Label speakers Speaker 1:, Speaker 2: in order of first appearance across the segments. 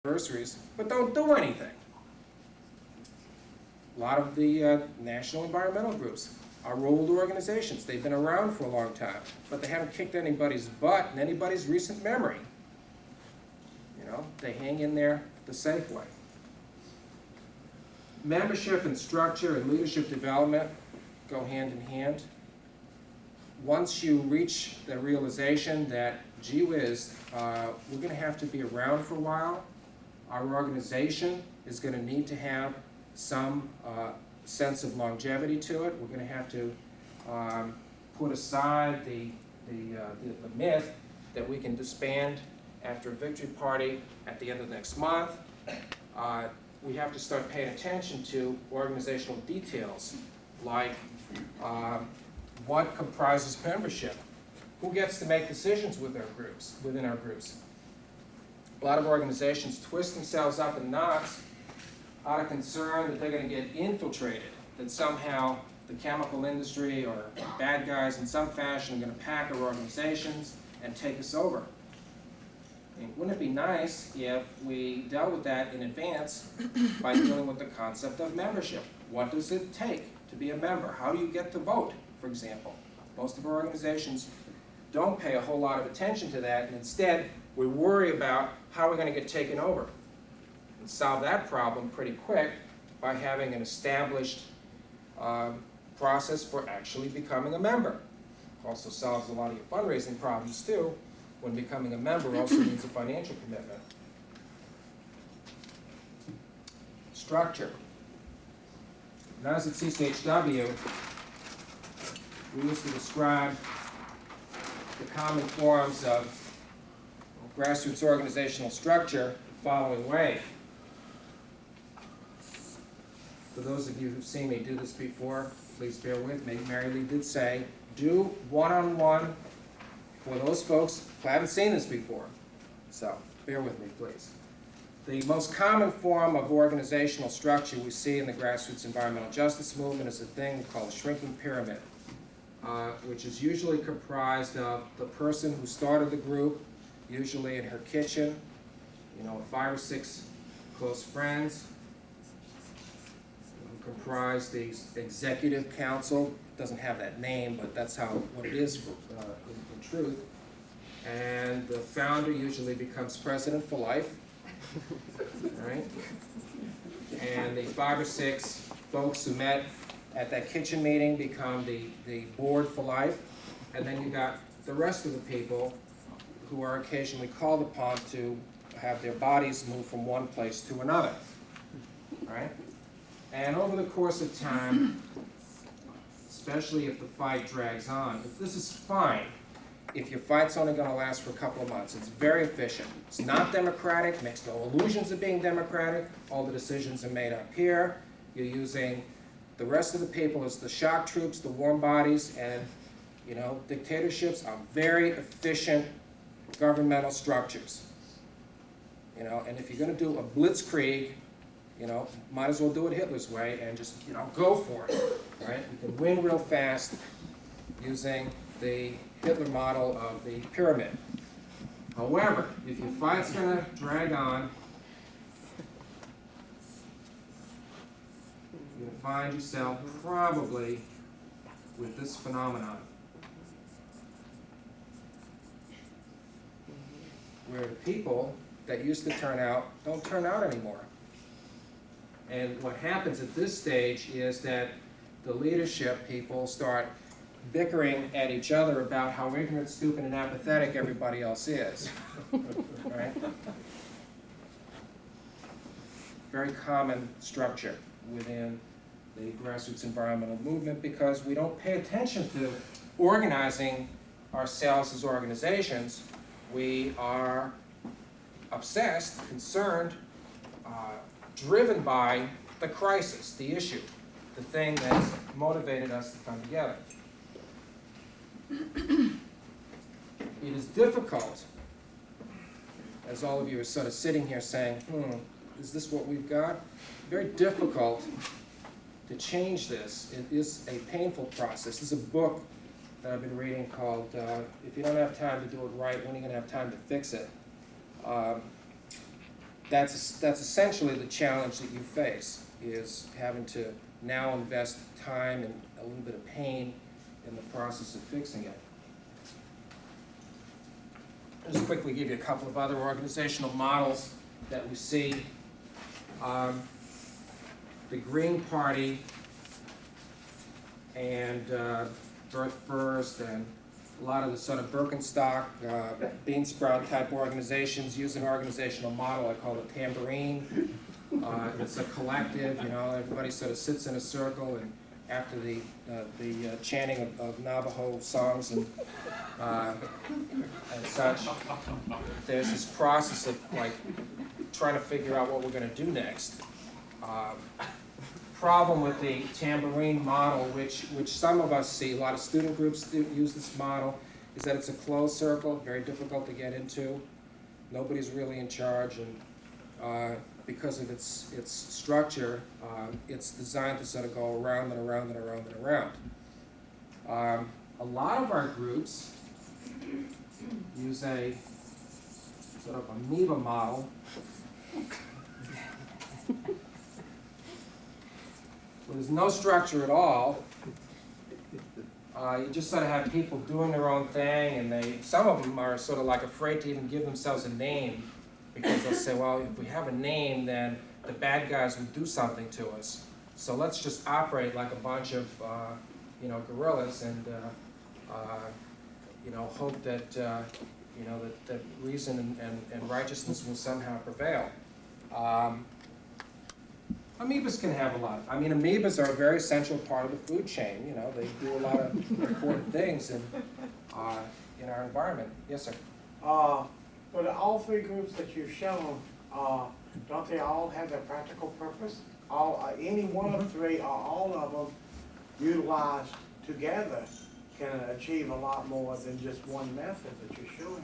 Speaker 1: anniversaries, but don't do anything. A lot of the national environmental groups are old organizations. They've been around for a long time, but they haven't kicked anybody's butt in anybody's recent memory. You know, they hang in there the safe way. Membership and structure and leadership development go hand in hand. Once you reach the realization that, gee whiz, we're going to have to be around for a while, our organization is going to need to have some sense of longevity to it. We're going to have to put aside the myth that we can disband after a victory party at the end of next month. We have to start paying attention to organizational details, like what comprises membership, who gets to make decisions within our groups. A lot of organizations twist themselves up in knots out of concern that they're going to get infiltrated, that somehow the chemical industry or bad guys in some fashion are going to pack our organizations and take us over. I mean, wouldn't it be nice if we dealt with that in advance by dealing with the concept of membership? What does it take to be a member? How do you get to vote, for example? Most of our organizations don't pay a whole lot of attention to that, and instead we worry about how we're going to get taken over. And solve that problem pretty quick by having an established process for actually becoming a member. Also solves a lot of your fundraising problems too, when becoming a member also needs a financial commitment. Structure. When I was at CCHW, we used to describe the common forms of grassroots organizational structure the following way. For those of you who've seen me do this before, please bear with me. Mary Lee did say, do one-on-one for those folks who haven't seen this before. So, bear with me, please. The most common form of organizational structure we see in the grassroots environmental justice movement is a thing called a shrinking pyramid, which is usually comprised of the person who started the group, usually in her kitchen, 5 or 6 close friends, who comprise the executive council. It doesn't have that name, but that's what it is in truth. And the founder usually becomes president for life, right? And the 5 or 6 folks who met at that kitchen meeting become the board for life. And then you got the rest of the people who are occasionally called upon to have their bodies move from one place to another, right? And over the course of time, especially if the fight drags on, this is fine if your fight's only going to last for a couple of months. It's very efficient. It's not democratic, makes no illusions of being democratic. All the decisions are made up here. You're using the rest of the people as the shock troops, the warm bodies, and dictatorships are very efficient governmental structures. And if you're going to do a blitzkrieg, might as well do it Hitler's way and just, go for it, right? You can win real fast using the Hitler model of the pyramid. However, if your fight's going to drag on, you're going to find yourself probably with this phenomenon, where the people that used to turn out don't turn out anymore. And what happens at this stage is that the leadership people start bickering at each other about how ignorant, stupid, and apathetic everybody else is. Right? Very common structure within the grassroots environmental movement, because we don't pay attention to organizing ourselves as organizations. We are obsessed, concerned, driven by the crisis, the issue, the thing that's motivated us to come together. It is difficult, as all of you are sort of sitting here saying, is this what we've got? Very difficult to change this. It is a painful process. There's a book that I've been reading called If You Don't Have Time to Do It Right, When Are You Going to Have Time to Fix It? that's essentially the challenge that you face, is having to now invest time and a little bit of pain in the process of fixing it. I'll just quickly give you a couple of other organizational models that we see. The Green Party and Birth First and a lot of the sort of Birkenstock, Bean Sprout type organizations use an organizational model I call the tambourine. It's a collective, you know, everybody sort of sits in a circle, and after the chanting of Navajo songs and such, there's this process of like trying to figure out what we're going to do next. Problem with the tambourine model, which some of us see, a lot of student groups use this model, is that it's a closed circle, very difficult to get into. Nobody's really in charge, and because of its structure, it's designed to sort of go around and around and around and around. A lot of our groups use a sort of amoeba model. Well, there's no structure at all. You just sort of have people doing their own thing, and some of them are sort of like afraid to even give themselves a name, because they'll say, well, if we have a name, then the bad guys will do something to us. So let's just operate like a bunch of guerrillas, and hope that that reason and righteousness will somehow prevail. Amoebas can have a lot. Amoebas are a very essential part of the food chain. You know, they do a lot of important things in our environment. Yes, sir.
Speaker 2: But all three groups that you've shown, don't they all have their practical purpose? Any one of three or all of them utilized together can achieve a lot more than just one method that you're showing.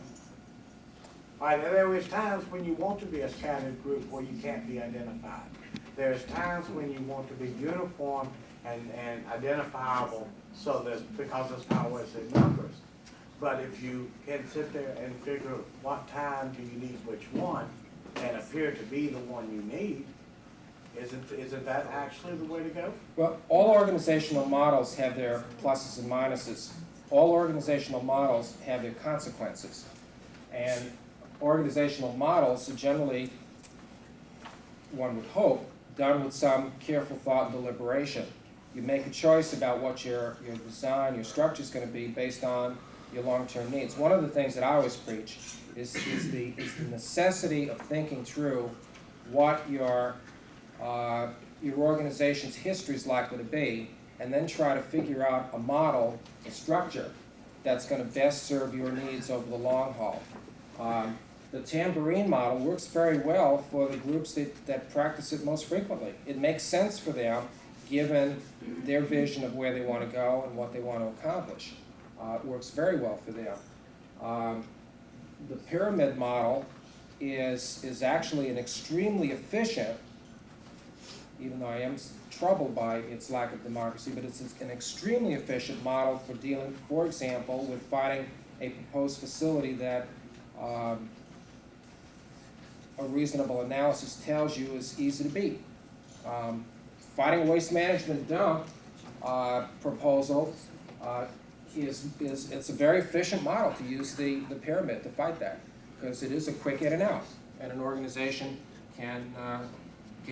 Speaker 2: All right, there is times when you want to be a scattered group where you can't be identified. There's times when you want to be uniform and identifiable, so because there's power in numbers. But if you can sit there and figure what time do you need which one, and appear to be the one you need, isn't that actually the way to go?
Speaker 1: Well, all organizational models have their pluses and minuses. All organizational models have their consequences. And organizational models are generally, one would hope, done with some careful thought and deliberation. You make a choice about what your design, your structure is going to be based on your long-term needs. One of the things that I always preach is the necessity of thinking through what your organization's history is likely to be, and then try to figure out a model, a structure, that's going to best serve your needs over the long haul. The tambourine model works very well for the groups that practice it most frequently. It makes sense for them, given their vision of where they want to go and what they want to accomplish. It works very well for them. The pyramid model is actually an extremely efficient, even though I am troubled by its lack of democracy, but it's an extremely efficient model for dealing, for example, with finding a proposed facility that a reasonable analysis tells you is easy to beat. Finding a waste management dump proposal it's a very efficient model to use the pyramid to fight that, because it is a quick in and out, and an organization can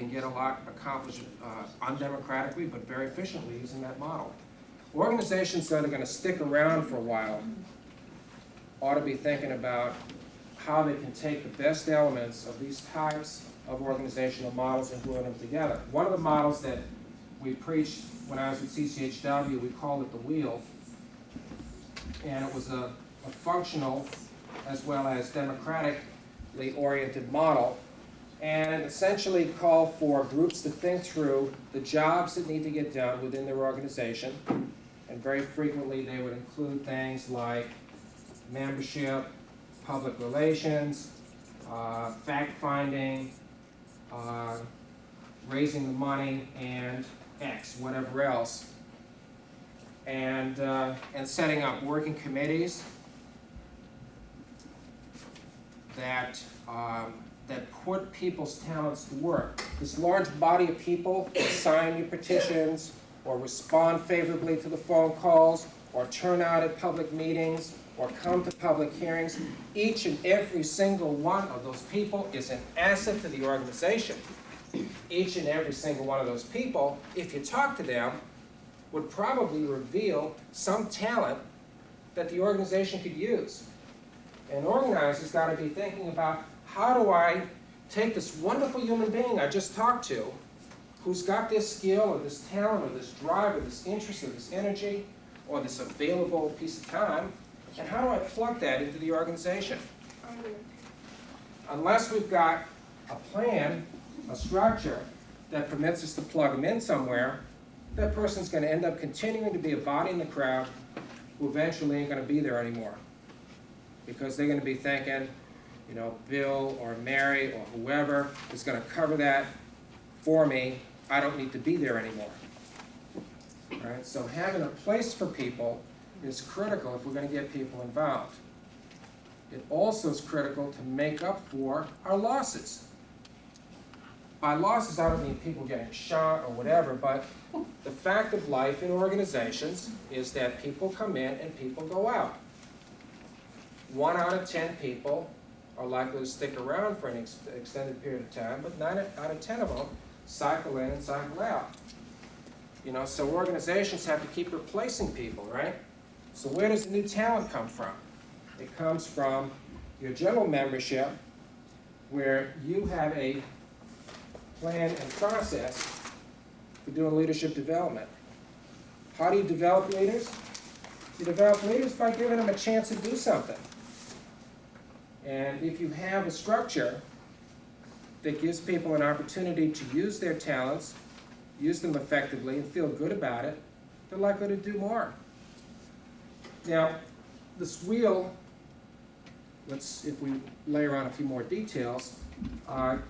Speaker 1: get a lot accomplished undemocratically but very efficiently using that model. Organizations that are going to stick around for a while ought to be thinking about how they can take the best elements of these types of organizational models and glue them together. One of the models that we preached when I was at CCHW, we called it the wheel, and it was a functional as well as democratically oriented model, and essentially called for groups to think through the jobs that need to get done within their organization, and very frequently they would include things like membership, public relations, fact-finding, raising the money, and X, whatever else. And setting up working committees that that put people's talents to work. This large body of people that sign your petitions, or respond favorably to the phone calls, or turn out at public meetings, or come to public hearings, each and every single one of those people is an asset to the organization. Each and every single one of those people, if you talk to them, would probably reveal some talent that the organization could use. An organizer's got to be thinking about, how do I take this wonderful human being I just talked to, who's got this skill or this talent or this drive or this interest or this energy or this available piece of time, and how do I plug that into the organization? Unless we've got a plan, a structure that permits us to plug them in somewhere, that person's going to end up continuing to be a body in the crowd who eventually ain't going to be there anymore. Because they're going to be thinking, you know, Bill or Mary or whoever is going to cover that for me. I don't need to be there anymore. All right? So having a place for people is critical if we're going to get people involved. It also is critical to make up for our losses. By losses, I don't mean people getting shot or whatever, but the fact of life in organizations is that people come in and people go out. 1 out of 10 people are likely to stick around for an extended period of time, but 9 out of 10 of them cycle in and cycle out. You know, so organizations have to keep replacing people, right? So where does the new talent come from? It comes from your general membership, where you have a plan and process for doing leadership development. How do you develop leaders? You develop leaders by giving them a chance to do something. And if you have a structure that gives people an opportunity to use their talents, use them effectively, and feel good about it, they're likely to do more. Now, this wheel, if we layer on a few more details,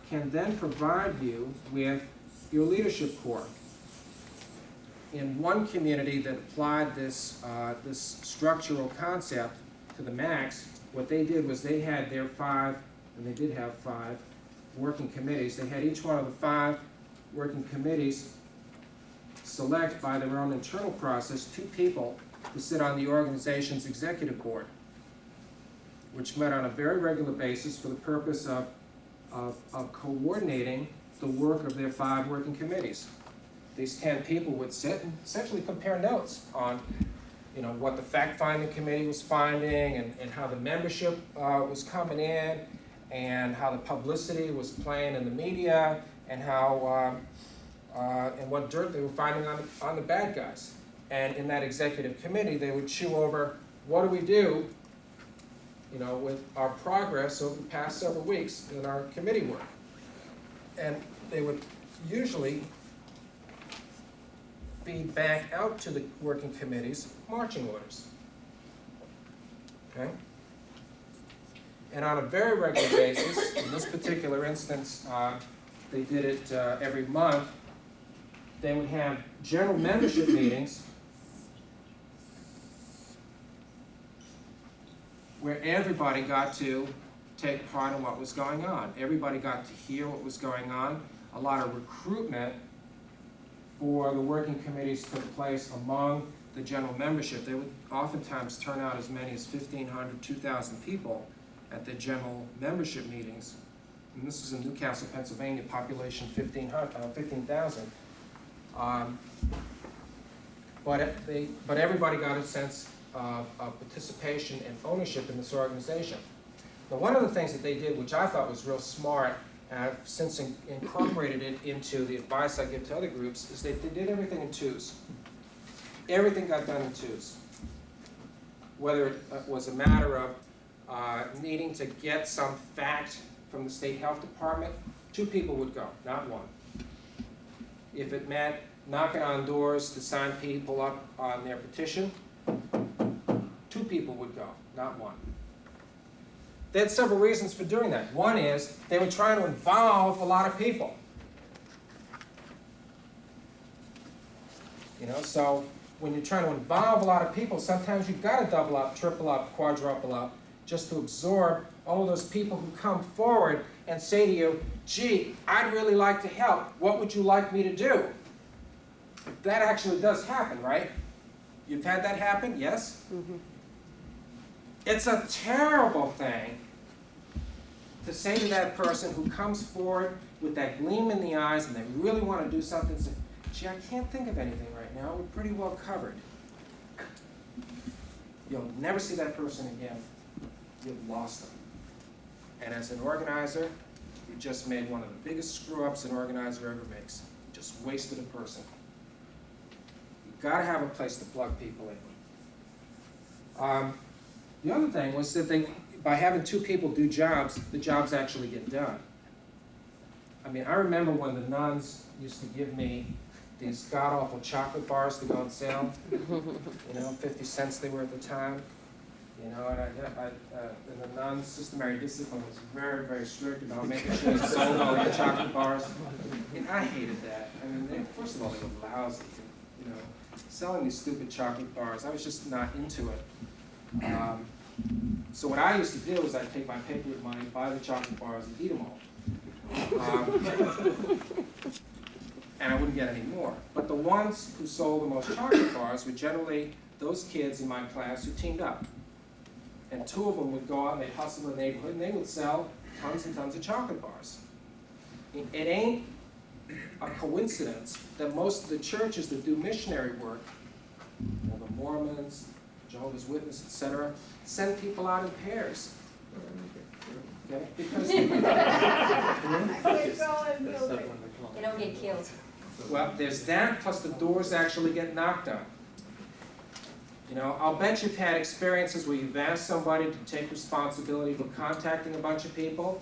Speaker 1: can then provide you with your leadership core. In one community that applied this structural concept to the max, what they did was they had their 5, and they did have 5 working committees. They had each one of the 5 working committees select by their own internal process 2 people to sit on the organization's executive board, which met on a very regular basis for the purpose of coordinating the work of their 5 working committees. These 10 people would sit and essentially compare notes on, you know, what the fact-finding committee was finding, and how the membership was coming in, and how the publicity was playing in the media, and how and what dirt they were finding on the bad guys. And in that executive committee, they would chew over, what do we do, you know, with our progress over the past several weeks in our committee work. And they would usually feed back out to the working committees marching orders. Okay? And on a very regular basis, in this particular instance, they did it every month, they would have general membership meetings where everybody got to take part in what was going on. Everybody got to hear what was going on. A lot of recruitment for the working committees took place among the general membership. They would oftentimes turn out as many as 1,500, 2,000 people at the general membership meetings. And this is in Newcastle, Pennsylvania, population 15,000. But everybody got a sense of participation and ownership in this organization. Now, one of the things that they did, which I thought was real smart, and I've since incorporated it into the advice I give to other groups, is they did everything in 2s. Everything got done in 2s. Whether it was a matter of needing to get some fact from the state health department, 2 people would go, not 1. If it meant knocking on doors to sign people up on their petition, 2 people would go, not 1. They had several reasons for doing that. One is they were trying to involve a lot of people. You know, so when you're trying to involve a lot of people, sometimes you've got to double up, triple up, quadruple up, just to absorb all those people who come forward and say to you, gee, I'd really like to help. What would you like me to do? That actually does happen, right? You've had that happen, yes?
Speaker 3: Mm-hmm.
Speaker 1: It's a terrible thing to say to that person who comes forward with that gleam in the eyes and they really want to do something, say, gee, I can't think of anything right now. We're pretty well covered. You'll never see that person again. You've lost them. And as an organizer, you just made one of the biggest screw-ups an organizer ever makes. You just wasted a person. You've got to have a place to plug people in. The other thing was that by having two people do jobs, the jobs actually get done. I mean, I remember when the nuns used to give me these god-awful chocolate bars to go on sale. 50 cents they were at the time. And the nuns, Sister Mary Discipline was very, very strict about making sure they sold all the chocolate bars. And I hated that. I mean, first of all, they were lousy. Selling these stupid chocolate bars, I was just not into it. So what I used to do is I'd take my paper money, buy the chocolate bars, and eat them all. And I wouldn't get any more. But the ones who sold the most chocolate bars were generally those kids in my class who teamed up. And two of them would go out and they'd hustle in the neighborhood and they would sell tons and tons of chocolate bars. It ain't a coincidence that most of the churches that do missionary work, the Mormons, Jehovah's Witnesses, etc., send people out in pairs. Okay? Because
Speaker 3: They don't get killed.
Speaker 1: well, there's that, plus the doors actually get knocked on. I'll bet you've had experiences where you've asked somebody to take responsibility for contacting a bunch of people,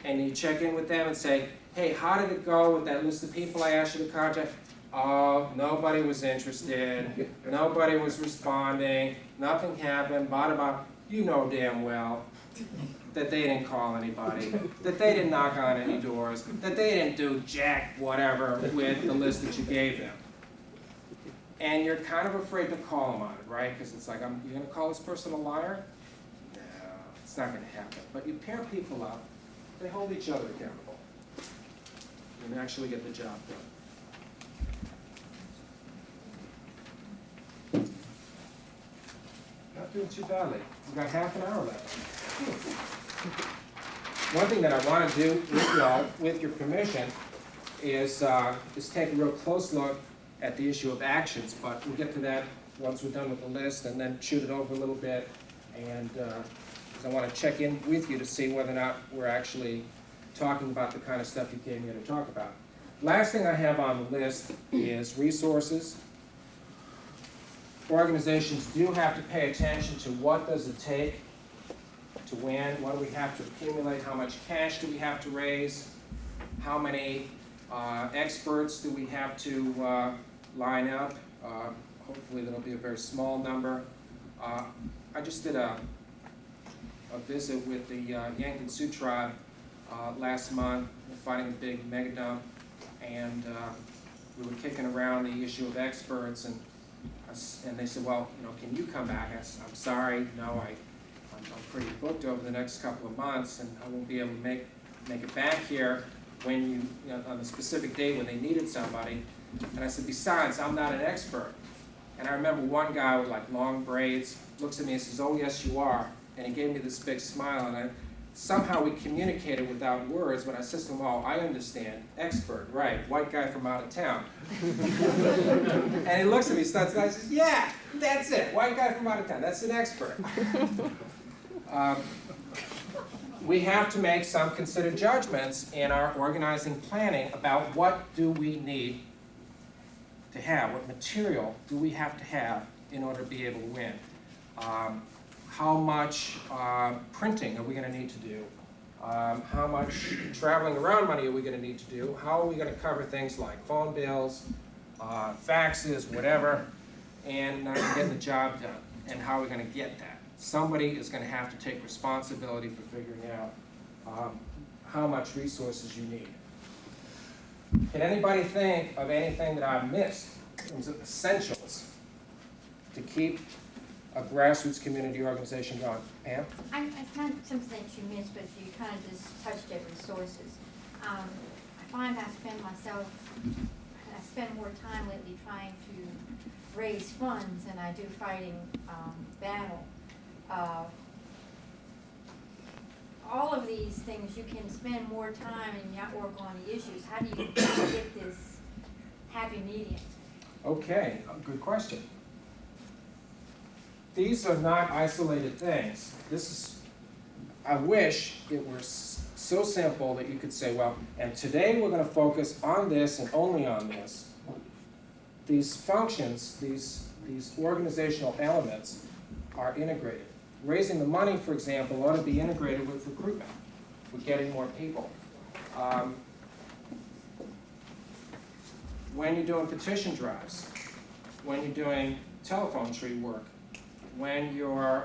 Speaker 1: and you check in with them and say, hey, how did it go with that list of people I asked you to contact? Oh, nobody was interested, nobody was responding, nothing happened, blah. You know damn well that they didn't call anybody, that they didn't knock on any doors, that they didn't do jack whatever with the list that you gave them. And you're kind of afraid to call them on it, right? Because it's like, you're going to call this person a liar? No, it's not going to happen. But you pair people up, they hold each other accountable, and actually get the job done. Not doing too badly. We've got half an hour left. One thing that I want to do with y'all, with your permission, is take a real close look at the issue of actions, but we'll get to that once we're done with the list and then shoot it over a little bit. And I want to check in with you to see whether or not we're actually talking about the kind of stuff you came here to talk about. Last thing I have on the list is resources. Organizations do have to pay attention to what does it take to win, what do we have to accumulate, how much cash do we have to raise, how many experts do we have to line up. Hopefully that'll be a very small number. I just did a visit with the Yankton Sioux tribe last month, fighting a big mega dump, and we were kicking around the issue of experts, and they said, well, can you come back? I said, I'm sorry, no, I'm pretty booked over the next couple of months, and I won't be able to make it back here when on the specific date when they needed somebody. And I said, besides, I'm not an expert. And I remember one guy with like long braids looks at me and says, oh yes you are. And he gave me this big smile, and somehow we communicated without words, but I said to him, oh, I understand, expert, right, white guy from out of town. And he looks at me, starts laughing, says, yeah, that's it, white guy from out of town, that's an expert. We have to make some considered judgments in our organizing planning about what do we need to have, what material do we have to have in order to be able to win. How much printing are we going to need to do? How much traveling around money are we going to need to do? How are we going to cover things like phone bills, faxes, whatever, and get the job done? And how are we going to get that? Somebody is going to have to take responsibility for figuring out how much resources you need. Can anybody think of anything that I've missed in terms of essentials to keep a grassroots community organization going. Pam?
Speaker 3: I kind of, something that you missed, but you kind of just touched at resources. I find I spend more time lately trying to raise funds than I do fighting battle. All of these things, you can spend more time and not work on the issues. How do you get this happy medium?
Speaker 1: Okay, good question. These are not isolated things. This is, I wish it were so simple that you could say, well, and today we're going to focus on this and only on this. These functions, these organizational elements are integrated. Raising the money, for example, ought to be integrated with recruitment, with getting more people. When you're doing petition drives, when you're doing telephone tree work, when you're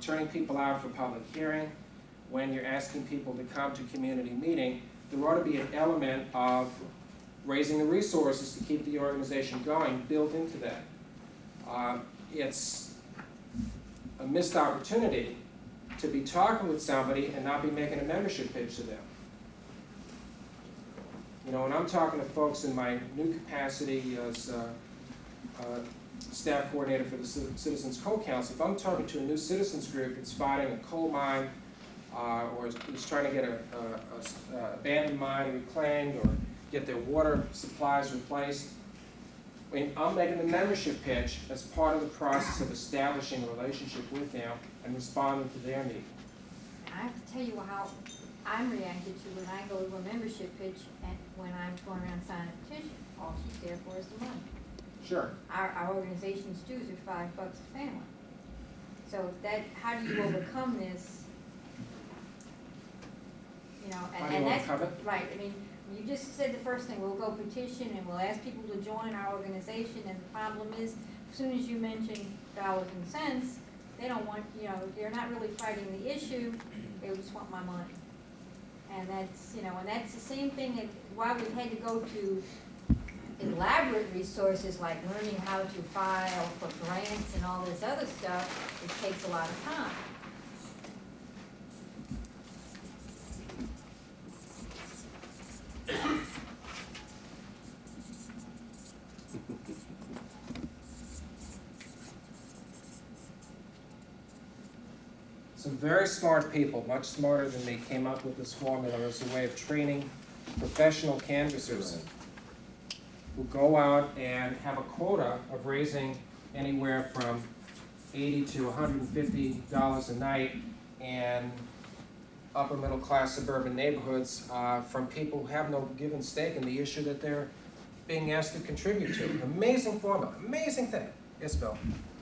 Speaker 1: turning people out for public hearing, when you're asking people to come to community meeting, there ought to be an element of raising the resources to keep the organization going built into that. It's a missed opportunity to be talking with somebody and not be making a membership pitch to them. You know, when I'm talking to folks in my new capacity as staff coordinator for the Citizens Co-Council, if I'm talking to a new citizens group that's fighting a coal mine or is trying to get a abandoned mine reclaimed or get their water supplies replaced, I mean, I'm making the membership pitch as part of the process of establishing a relationship with them and responding to their needs.
Speaker 3: I have to tell you how I'm reacted to when I go to a membership pitch and when I'm going around signing a petition. All she's there for is the money.
Speaker 1: Sure.
Speaker 3: Our organization's dues are $5 a family. So that, how do you overcome this? You know,
Speaker 1: How do you
Speaker 3: and that's
Speaker 1: overcome it?
Speaker 3: right. I mean, you just said the first thing. We'll go petition and we'll ask people to join our organization. And the problem is, as soon as you mention dollars and cents, they don't want. You know, they're not really fighting the issue. They just want my money. And that's, you know, and that's the same thing that why we've had to go to elaborate resources like learning how to file for grants and all this other stuff. It takes a lot of time.
Speaker 1: Some very smart people, much smarter than me, came up with this formula as a way of training professional canvassers who go out and have a quota of raising anywhere from $80 to $150 a night in upper middle class suburban neighborhoods from people who have no given stake in the issue that they're being asked to contribute to. Amazing formula, amazing thing. Yes, Bill?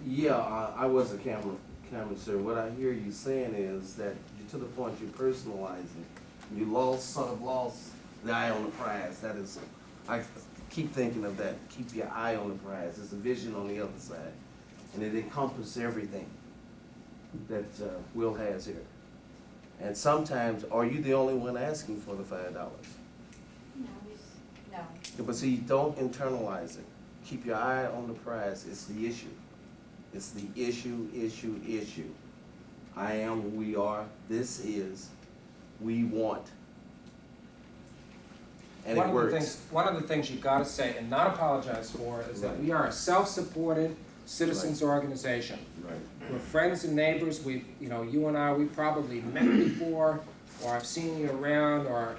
Speaker 4: Yeah, I was a canvasser. What I hear you saying is that to the point you're personalizing. You sort of lost the eye on the prize. That is, I keep thinking of that. Keep your eye on the prize. There's a vision on the other side. And it encompasses everything that Will has here. And sometimes, are you the only one asking for the $5?
Speaker 3: No.
Speaker 4: Yeah, but see, don't internalize it. Keep your eye on the prize. It's the issue. It's the issue. I am, we are, this is, we want. And it works.
Speaker 1: One of the things you've got to say and not apologize for is that we are a self-supported citizens organization.
Speaker 4: Right.
Speaker 1: We're friends and neighbors. You and I, we probably met before, or I've seen you around, or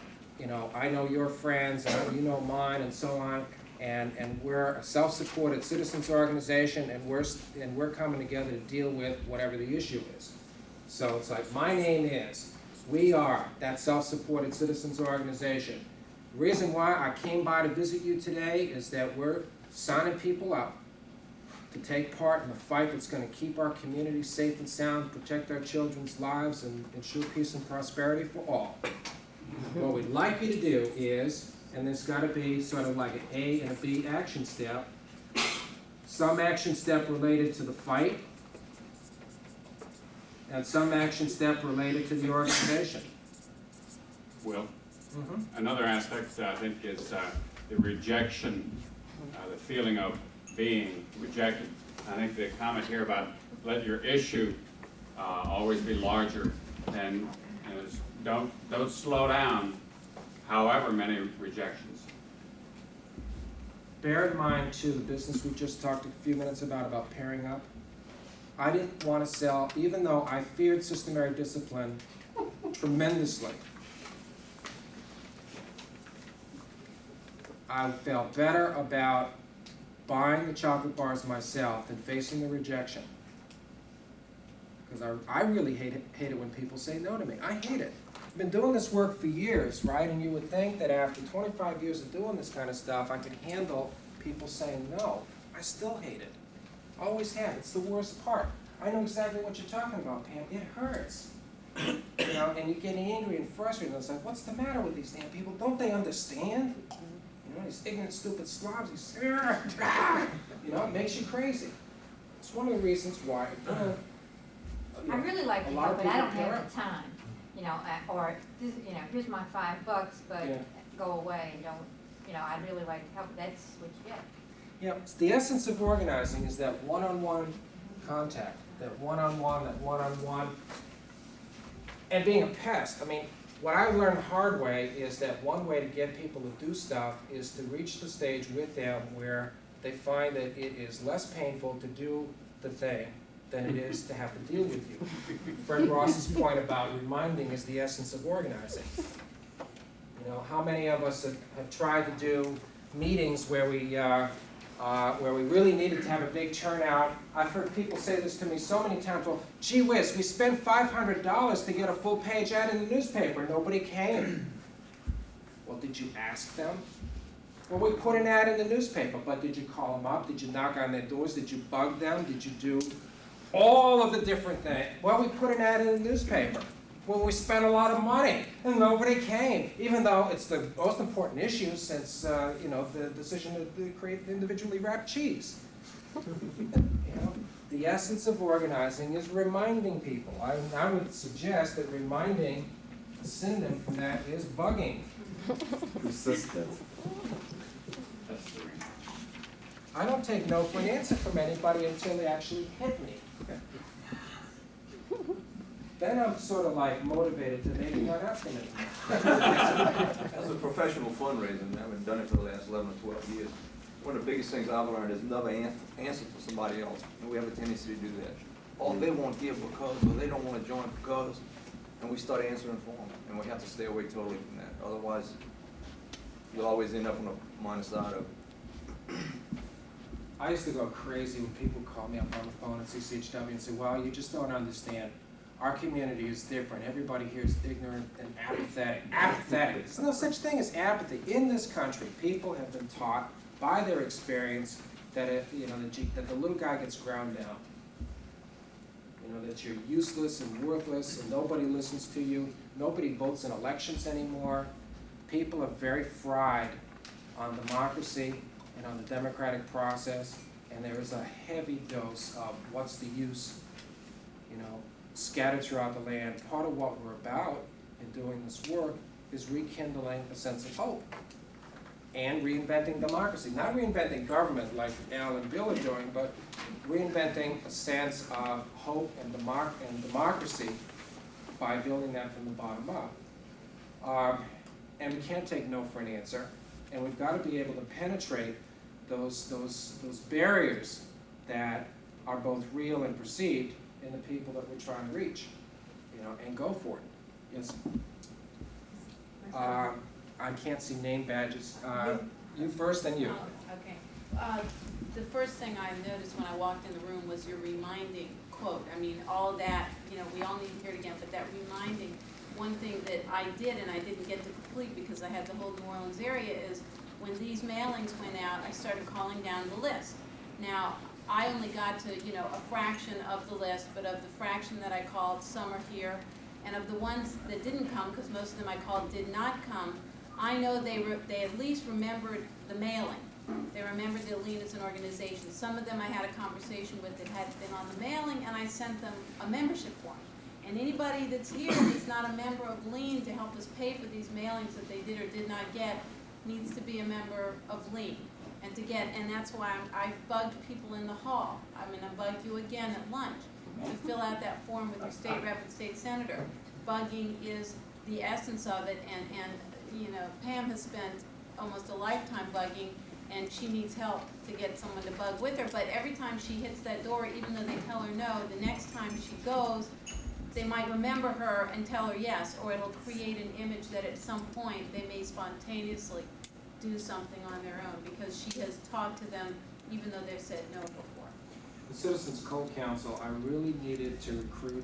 Speaker 1: I know your friends, and you know mine, and so on. And we're a self-supported citizens organization, and we're coming together to deal with whatever the issue is. So it's like my name is. We are that self-supported citizens organization. The reason why I came by to visit you today is that we're signing people up to take part in a fight that's going to keep our community safe and sound, protect our children's lives, and ensure peace and prosperity for all. What we'd like you to do is, and there's got to be sort of like an A and a B action step, some action step related to the fight, and some action step related to the organization.
Speaker 5: Will, another aspect I think is the rejection, the feeling of being rejected. I think the comment here about let your issue always be larger than, don't slow down however many rejections.
Speaker 1: Bear in mind too, the business we just talked a few minutes about pairing up. I didn't want to sell, even though I feared systematic discipline tremendously. I felt better about buying the chocolate bars myself than facing the rejection. Because I really hate it when people say no to me. I hate it. I've been doing this work for years, right? And you would think that after 25 years of doing this kind of stuff, I could handle people saying no. I still hate it. Always have. It's the worst part. I know exactly what you're talking about, Pam. It hurts. You know, and you get angry and frustrated. And it's like, what's the matter with these damn people? Don't they understand? You know, these ignorant, stupid slobs. These, you know, it makes you crazy. It's one of the reasons why.
Speaker 3: I really like to
Speaker 1: a
Speaker 3: go,
Speaker 1: lot of
Speaker 3: but I don't
Speaker 1: people pair
Speaker 3: have
Speaker 1: up.
Speaker 3: the time. You know, or this, you know, here's my $5, but
Speaker 1: Yeah.
Speaker 3: go away and don't. You know, I'd really like to help. That's what you get.
Speaker 1: Yeah, the essence of organizing is that one-on-one contact, that one-on-one, and being a pest. I mean, what I learned the hard way is that one way to get people to do stuff is to reach the stage with them where they find that it is less painful to do the thing than it is to have to deal with you. Fred Ross's point about reminding is the essence of organizing. You know, how many of us have tried to do meetings where we really needed to have a big turnout? I've heard people say this to me so many times, well, gee whiz, we spent $500 to get a full page ad in the newspaper, nobody came. Well, did you ask them? Well, we put an ad in the newspaper, but did you call them up? Did you knock on their doors? Did you bug them? Did you do all of the different things? Well, we put an ad in the newspaper. Well, we spent a lot of money, and nobody came, even though it's the most important issue since, you know, the decision to create individually wrapped cheese. You know, the essence of organizing is reminding people. I would suggest that reminding, a synonym for that is bugging.
Speaker 4: Persistent.
Speaker 5: That's the reason.
Speaker 1: I don't take no for an answer from anybody until they actually hit me. Then I'm sort of like motivated to maybe not ask them anymore.
Speaker 6: As a professional fundraiser, and I've done it for the last 11 or 12 years, one of the biggest things I've learned is never answer for somebody else, and we have a tendency to do that. Oh, they won't give because, or they don't want to join because, and we start answering for them, and we have to stay away totally from that. Otherwise, you'll always end up on the minus side of it.
Speaker 1: I used to go crazy when people call me up on the phone at CCHW and say, well, you just don't understand. Our community is different. Everybody here is ignorant and apathetic. Apathetic. There's no such thing as apathy. In this country, people have been taught by their experience that that the little guy gets ground down. You know, that you're useless and worthless and nobody listens to you. Nobody votes in elections anymore. People are very fried on democracy and on the democratic process, and there is a heavy dose of what's the use, you know, scattered throughout the land. Part of what we're about in doing this work is rekindling a sense of hope and reinventing democracy. Not reinventing government like Al and Bill are doing, but reinventing a sense of hope and democracy by building that from the bottom up. And we can't take no for an answer, and we've got to be able to penetrate those barriers that are both real and perceived in the people that we're trying to reach, you know, and go for it. Yes. I can't see name badges. You first, then you.
Speaker 7: Oh, okay. The first thing I noticed when I walked in the room was your reminding quote. I mean, all that, you know, we all need to hear it again, but that reminding, one thing that I did and I didn't get to complete because I had the whole New Orleans area is when these mailings went out, I started calling down the list. Now, I only got to, you know, a fraction of the list, but of the fraction that I called, some are here. And of the ones that didn't come, because most of them I called did not come, I know they at least remembered the mailing. They remembered the Lean as an organization. Some of them I had a conversation with that had been on the mailing, and I sent them a membership form. And anybody that's here that's not a member of Lean to help us pay for these mailings that they did or did not get needs to be a member of Lean. and to get, and that's why I bugged people in the hall. I mean, I bugged you again at lunch to fill out that form with your state rep and state senator. Bugging is the essence of it, and you know, Pam has spent almost a lifetime bugging, and she needs help to get someone to bug with her, but every time she hits that door, even though they tell her no, the next time she goes, they might remember her and tell her yes, or it'll create an image that at some point they may spontaneously do something on their own, because she has talked to them even though they've said no before.
Speaker 1: The Citizens Code Council, I really needed to recruit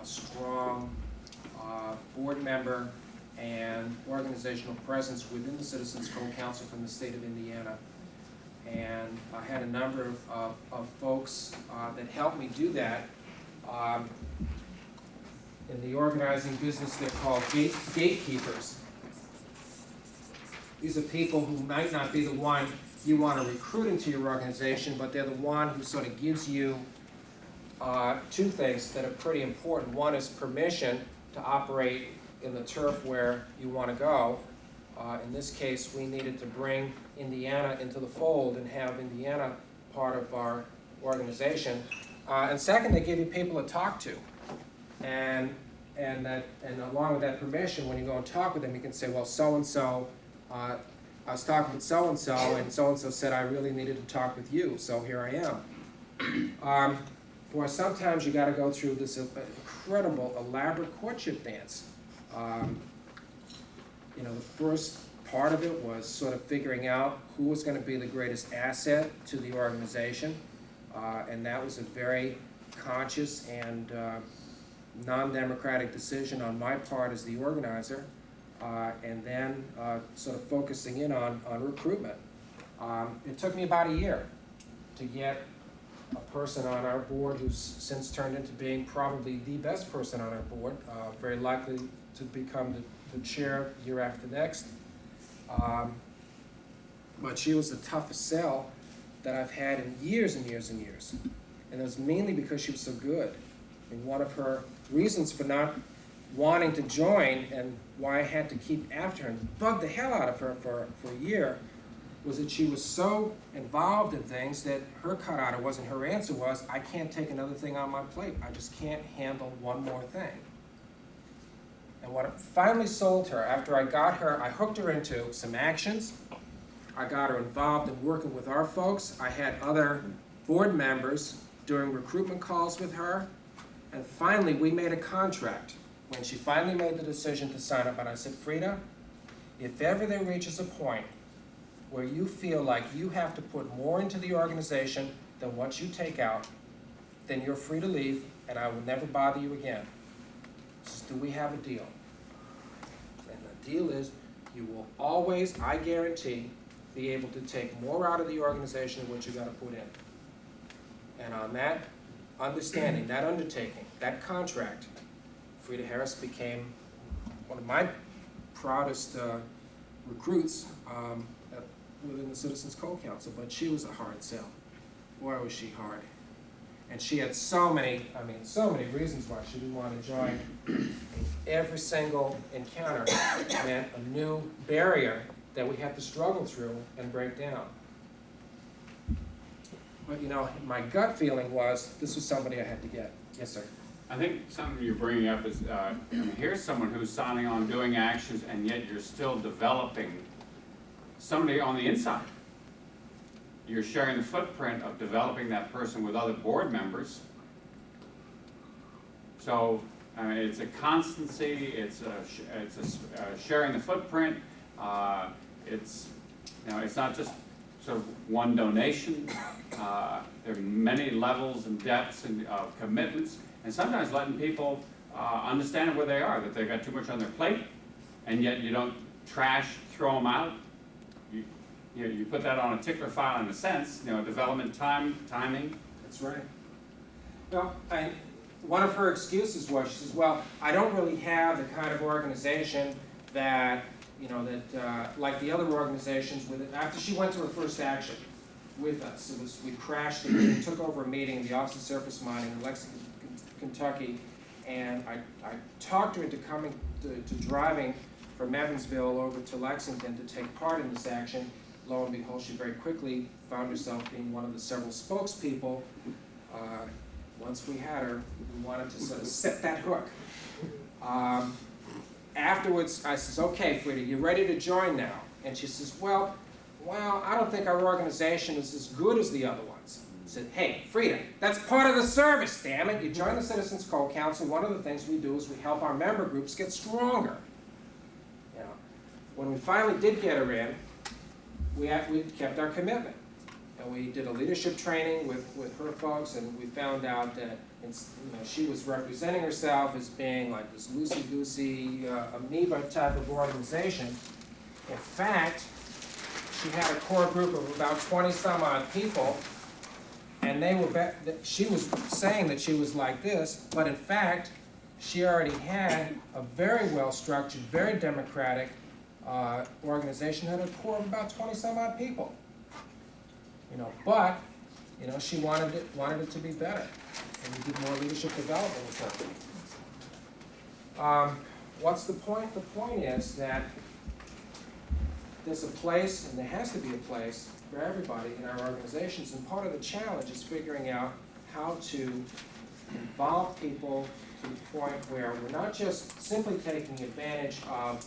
Speaker 1: a strong board member and organizational presence within the Citizens Code Council from the state of Indiana. And I had a number of folks that helped me do that. In the organizing business, they're called gatekeepers. These are people who might not be the one you want to recruit into your organization, but they're the one who sort of gives you two things that are pretty important. One is permission to operate in the turf where you want to go. In this case, we needed to bring Indiana into the fold and have Indiana part of our organization. And second, they give you people to talk to. And along with that permission, when you go and talk with them, you can say, well, so-and-so, I was talking with so-and-so, and so-and-so said I really needed to talk with you, so here I am. Boy, sometimes you got to go through this incredible, elaborate courtship dance. You know, the first part of it was sort of figuring out who was going to be the greatest asset to the organization, and that was a very conscious and non-democratic decision on my part as the organizer, and then sort of focusing in on recruitment. It took me about a year to get a person on our board who's since turned into being probably the best person on our board, very likely to become the chair year after next. But she was the toughest sell that I've had in years and years and years. And it was mainly because she was so good. And one of her reasons for not wanting to join and why I had to keep after her and bug the hell out of her for a year was that she was so involved in things that her cutout, it wasn't her answer was, I can't take another thing on my plate. I just can't handle one more thing. And what finally sold her, after I got her, I hooked her into some actions. I got her involved in working with our folks. I had other board members doing recruitment calls with her. And finally, we made a contract. When she finally made the decision to sign up, and I said, Frida, if ever there reaches a point where you feel like you have to put more into the organization than what you take out, then you're free to leave, and I will never bother you again. She says, do we have a deal? And the deal is, you will always, I guarantee, be able to take more out of the organization than what you got to put in. And on that understanding, that undertaking, that contract, Frida Harris became one of my proudest recruits within the Citizens Code Council, but she was a hard sell. Boy, was she hard. And she had so many reasons why she didn't want to join. Every single encounter meant a new barrier that we had to struggle through and break down. But you know, my gut feeling was this was somebody I had to get. Yes, sir.
Speaker 5: I think something you're bringing up is, here's someone who's signing on, doing actions, and yet you're still developing somebody on the inside. You're sharing the footprint of developing that person with other board members. So it's a constancy, it's a sharing the footprint. It's not just sort of one donation. There are many levels and depths and commitments, and sometimes letting people understand where they are, that they've got too much on their plate, and yet you don't trash, throw them out. You put that on a tickler file in a sense, development timing.
Speaker 1: That's right. Well, one of her excuses was, she says, well, I don't really have the kind of organization that, like the other organizations with it. After she went to her first action with us, we crashed and we took over a meeting in the Office of Surface Mining in Lexington, Kentucky, and I talked her into coming to driving from Evansville over to Lexington to take part in this action. lo and behold, she very quickly found herself being one of the several spokespeople. Once we had her, we wanted to sort of set that hook. Afterwards, I says, okay, Frida, you ready to join now? And she says, well, I don't think our organization is as good as the other ones. I said, hey, Frida, that's part of the service, damn it. You join the Citizens Code Council, one of the things we do is we help our member groups get stronger. You know, when we finally did get her in, we kept our commitment. And we did a leadership training with her folks, and we found out that she was representing herself as being like this loosey-goosey, amoeba type of organization. In fact, she had a core group of about 20-some-odd people, and she was saying that she was like this, but in fact, she already had a very well-structured, very democratic organization that had a core of about 20-some-odd people. But she wanted it to be better, and we did more leadership development with her. What's the point? The point is that there's a place, and there has to be a place for everybody in our organizations, and part of the challenge is figuring out how to involve people to the point where we're not just simply taking advantage of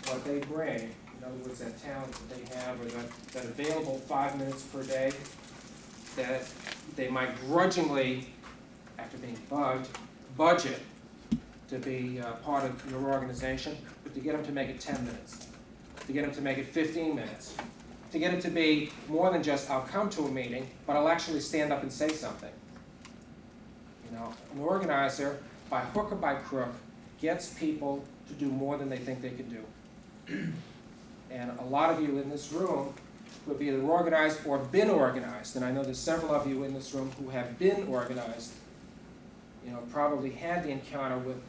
Speaker 1: what they bring, in other words, that talent that they have, or that available 5 minutes per day, that they might grudgingly, after being bugged, budget to be part of your organization, but to get them to make it 10 minutes, to get them to make it 15 minutes, to get it to be more than just, I'll come to a meeting, but I'll actually stand up and say something. An organizer, by hook or by crook, gets people to do more than they think they can do. And a lot of you in this room who have either organized or been organized, and I know there's several of you in this room who have been organized, probably had the encounter with,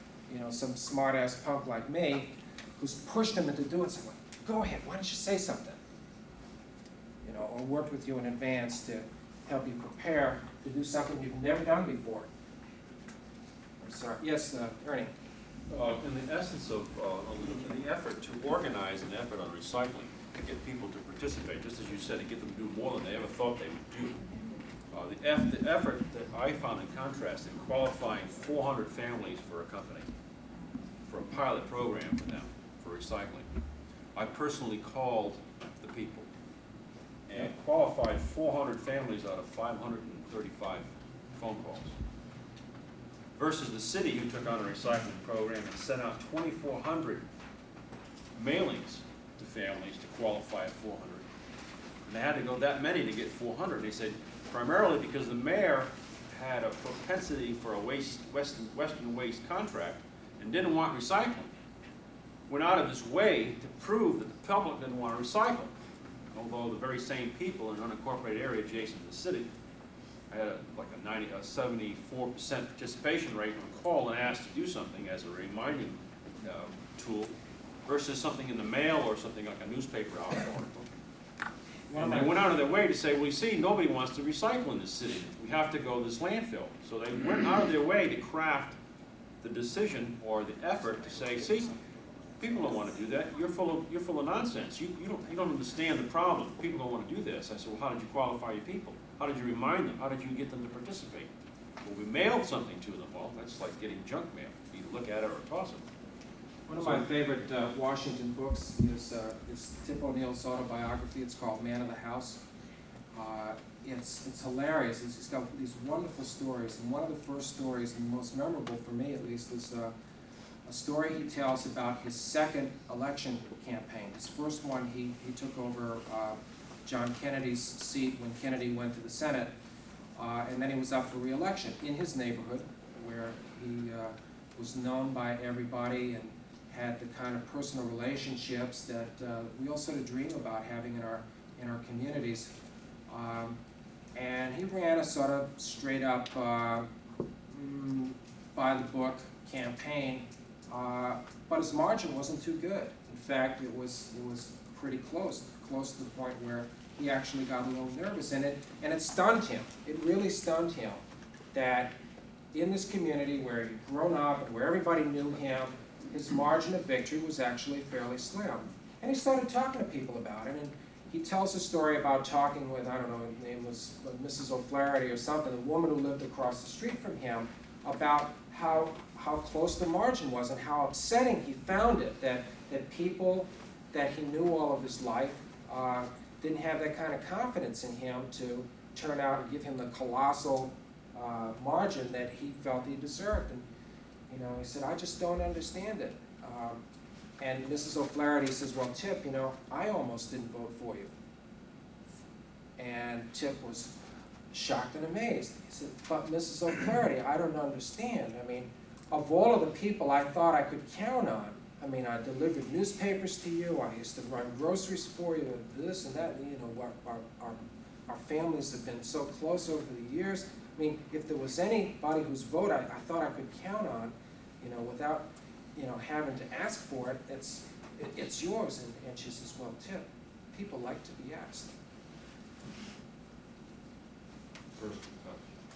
Speaker 1: some smart-ass punk like me, who's pushed them into doing something. Go ahead, why don't you say something? Or worked with you in advance to help you prepare to do something you've never done before. I'm sorry. Yes, Ernie.
Speaker 8: In the essence of, in the effort to organize an effort on recycling, to get people to participate, just as you said, to get them to do more than they ever thought they would do. The effort that I found in contrast in qualifying 400 families for a company, for a pilot program for them, for recycling, I personally called the people and qualified 400 families out of 535 phone calls. Versus the city, who took on a recycling program and sent out 2,400 mailings to families to qualify 400. And they had to go that many to get 400. They said, primarily because the mayor had a propensity for a Western waste contract and didn't want recycling. Went out of his way to prove that the public didn't want to recycle. Although the very same people in an unincorporated area adjacent to the city had a 74% participation rate when called and asked to do something as a reminding tool, versus something in the mail or something like a newspaper article. And they went out of their way to say, well, you see, nobody wants to recycle in this city. We have to go to this landfill. So they went out of their way to craft the decision or the effort to say, see, people don't want to do that. You're full of nonsense. You don't understand the problem. People don't want to do this. I said, well, how did you qualify your people? How did you remind them? How did you get them to participate? Well, we mailed something to them. Well, that's like getting junk mail. You either look at it or toss it.
Speaker 1: One of my favorite Washington books is Tip O'Neill's autobiography. It's called Man of the House. It's hilarious. He's got these wonderful stories, and one of the first stories, and the most memorable for me at least, is a story he tells about his second election campaign. His first one, he took over John Kennedy's seat when Kennedy went to the Senate, and then he was up for re-election in his neighborhood, where he was known by everybody and had the kind of personal relationships that we all sort of dream about having in our communities. And he ran a sort of straight up by the book campaign, but his margin wasn't too good. In fact, it was pretty close to the point where he actually got a little nervous, and it stunned him. It really stunned him that in this community where he'd grown up and where everybody knew him, his margin of victory was actually fairly slim. And he started talking to people about it, he tells a story about talking with, I don't know, her name was Mrs. O'Flaherty or something, a woman who lived across the street from him, about how close the margin was and how upsetting he found it, that people that he knew all of his life didn't have that kind of confidence in him to turn out and give him the colossal margin that he felt he deserved. And he said, I just don't understand it. And Mrs. O'Flaherty says, well, Tip, I almost didn't vote for you. And Tip was shocked and amazed. He said, but Mrs. O'Flaherty, I don't understand. I mean, of all of the people I thought I could count on, I mean, I delivered newspapers to you, I used to run groceries for you, and this and that, and, our families have been so close over the years. I mean, if there was anybody whose vote I thought I could count on, without, having to ask for it, it's yours. And she says, well, Tip, people like to be asked.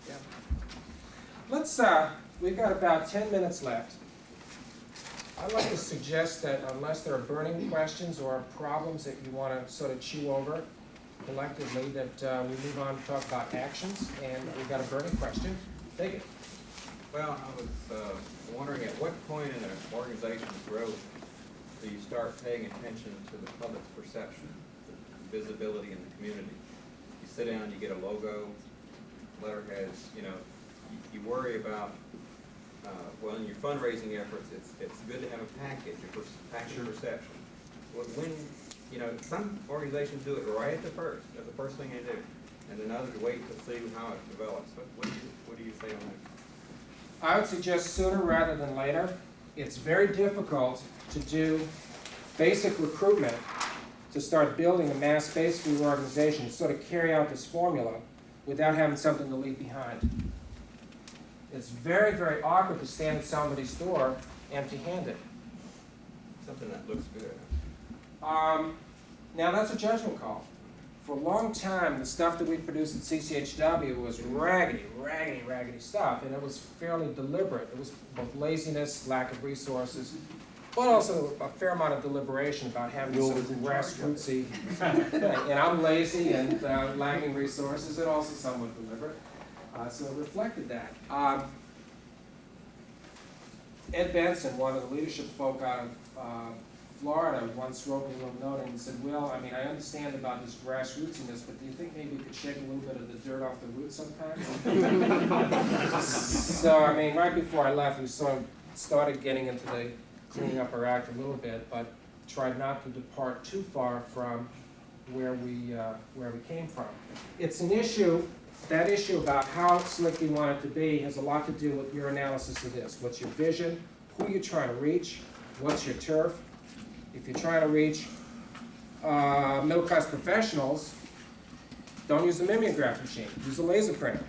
Speaker 1: Yeah. Let's, we've got about 10 minutes left. I'd like to suggest that unless there are burning questions or problems that you want to sort of chew over collectively, that we move on to talk about actions. And we've got a burning question. Take it.
Speaker 9: Well, I was wondering at what point in an organization's growth do you start paying attention to the public's perception, the visibility in the community? You sit down, you get a logo, letterheads, you worry about, well, in your fundraising efforts, it's good to have a package, a package perception. When, some organizations do it right at the first, that's the first thing they do, and then others wait to see how it develops. What do you say on that?
Speaker 1: I would suggest sooner rather than later. It's very difficult to do basic recruitment, to start building a mass base for your organization, to sort of carry out this formula without having something to leave behind. It's very, very awkward to stand at somebody's door empty-handed.
Speaker 9: Something that looks good.
Speaker 1: Now that's a judgment call. For a long time, the stuff that we produced at CCHW was raggedy stuff, and it was fairly deliberate. It was both laziness, lack of resources, but also a fair amount of deliberation about having some grassrootsy, and I'm lazy and lacking resources, and also somewhat deliberate. So it reflected that. Ed Benson, one of the leadership folk out of Florida, once wrote me a little note and said, Will, I mean, I understand about this grassrootsiness, but do you think maybe you could shake a little bit of the dirt off the roots sometimes? So, I mean, right before I left, we sort of started getting into the cleaning up our act a little bit, but tried not to depart too far from where we came from. It's an issue, that issue about how slick you want it to be has a lot to do with your analysis of this. What's your vision? Who are you trying to reach? What's your turf? If you're trying to reach middle-class professionals, don't use a mimeograph machine. Use a laser printer.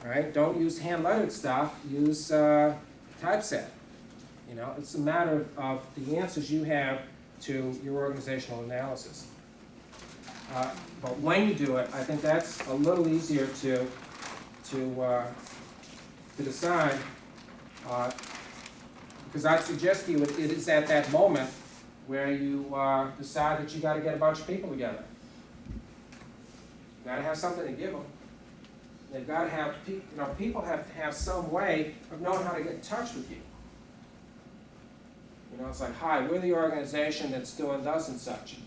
Speaker 1: Right? Don't use hand-lettered stuff. Use typeset. It's a matter of the answers you have to your organizational analysis. But when you do it, I think that's a little easier to decide. Because I'd suggest to you it is at that moment where you decide that you got to get a bunch of people together. You got to have something to give them. They've got to have, people have to have some way of knowing how to get in touch with you. It's like, hi, we're the organization that's doing thus and such.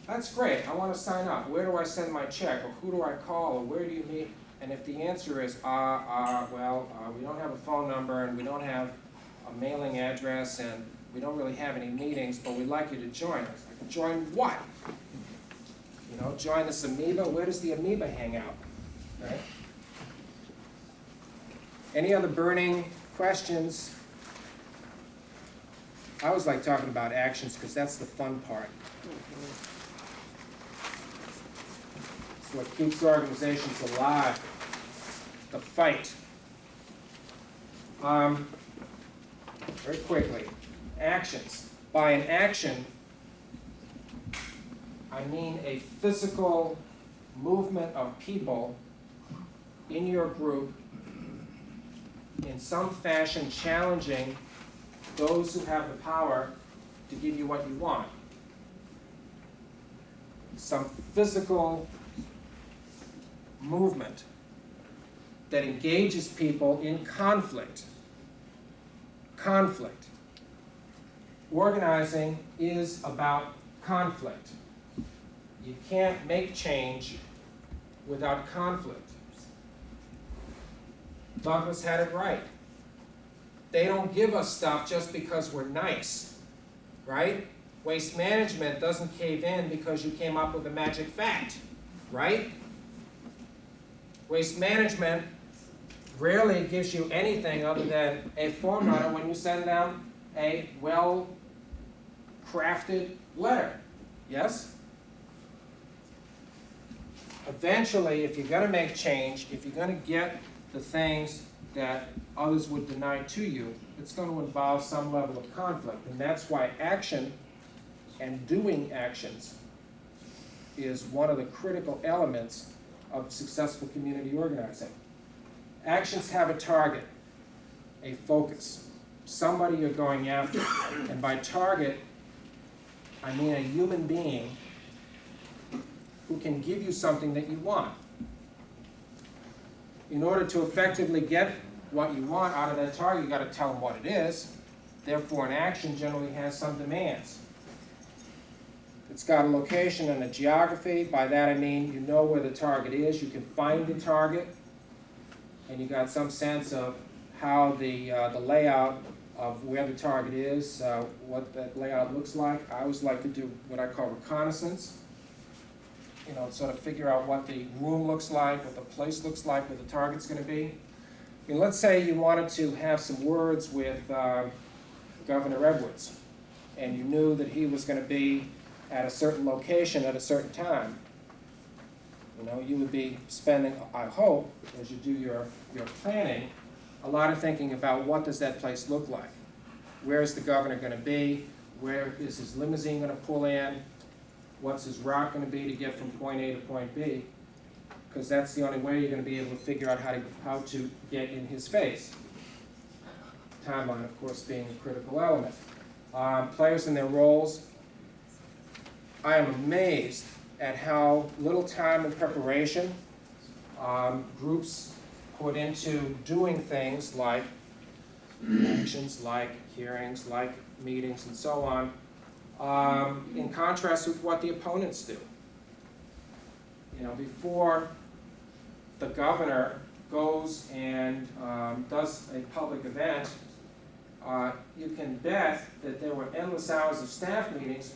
Speaker 1: That's great. I want to sign up. Where do I send my check? Or who do I call? Or where do you meet? And if the answer is, we don't have a phone number and we don't have a mailing address and we don't really have any meetings, but we'd like you to join us. Like, join what? Join this amoeba? Where does the amoeba hang out? Right? Any other burning questions? I always like talking about actions because that's the fun part. It's what keeps organizations alive, the fight. Very quickly, actions. By an action, I mean a physical movement of people in your group in some fashion challenging those who have the power to give you what you want. some physical movement that engages people in conflict. Conflict. Organizing is about conflict. You can't make change without conflict. Douglas had it right. They don't give us stuff just because we're nice, right? Waste management doesn't cave in because you came up with a magic fact, right? Waste management rarely gives you anything other than a form letter when you send them a well-crafted letter, yes? Eventually, if you're going to make change, if you're going to get the things that others would deny to you, it's going to involve some level of conflict. And that's why action and doing actions is one of the critical elements of successful community organizing. Actions have a target, a focus, somebody you're going after. And by target, I mean a human being who can give you something that you want. In order to effectively get what you want out of that target, you've got to tell them what it is. Therefore, an action generally has some demands. It's got a location and a geography. By that I mean you know where the target is, you can find the target, and you got some sense of how the layout of where the target is, what that layout looks like. I always like to do what I call reconnaissance. You know, sort of figure out what the room looks like, what the place looks like, where the target's going to be. I mean, let's say you wanted to have some words with Governor Edwards, and you knew that he was going to be at a certain location at a certain time. You know, you would be spending, I hope, as you do your planning, a lot of thinking about what does that place look like. Where is the governor going to be? Where is his limousine going to pull in? What's his route going to be to get from point A to point B? Because that's the only way you're going to be able to figure out how to get in his face. Timeline, of course, being a critical element. Players and their roles. I am amazed at how little time and preparation groups put into doing things like actions, like hearings, like meetings, and so on, in contrast with what the opponents do. You know, before the governor goes and does a public event, you can bet that there were endless hours of staff meetings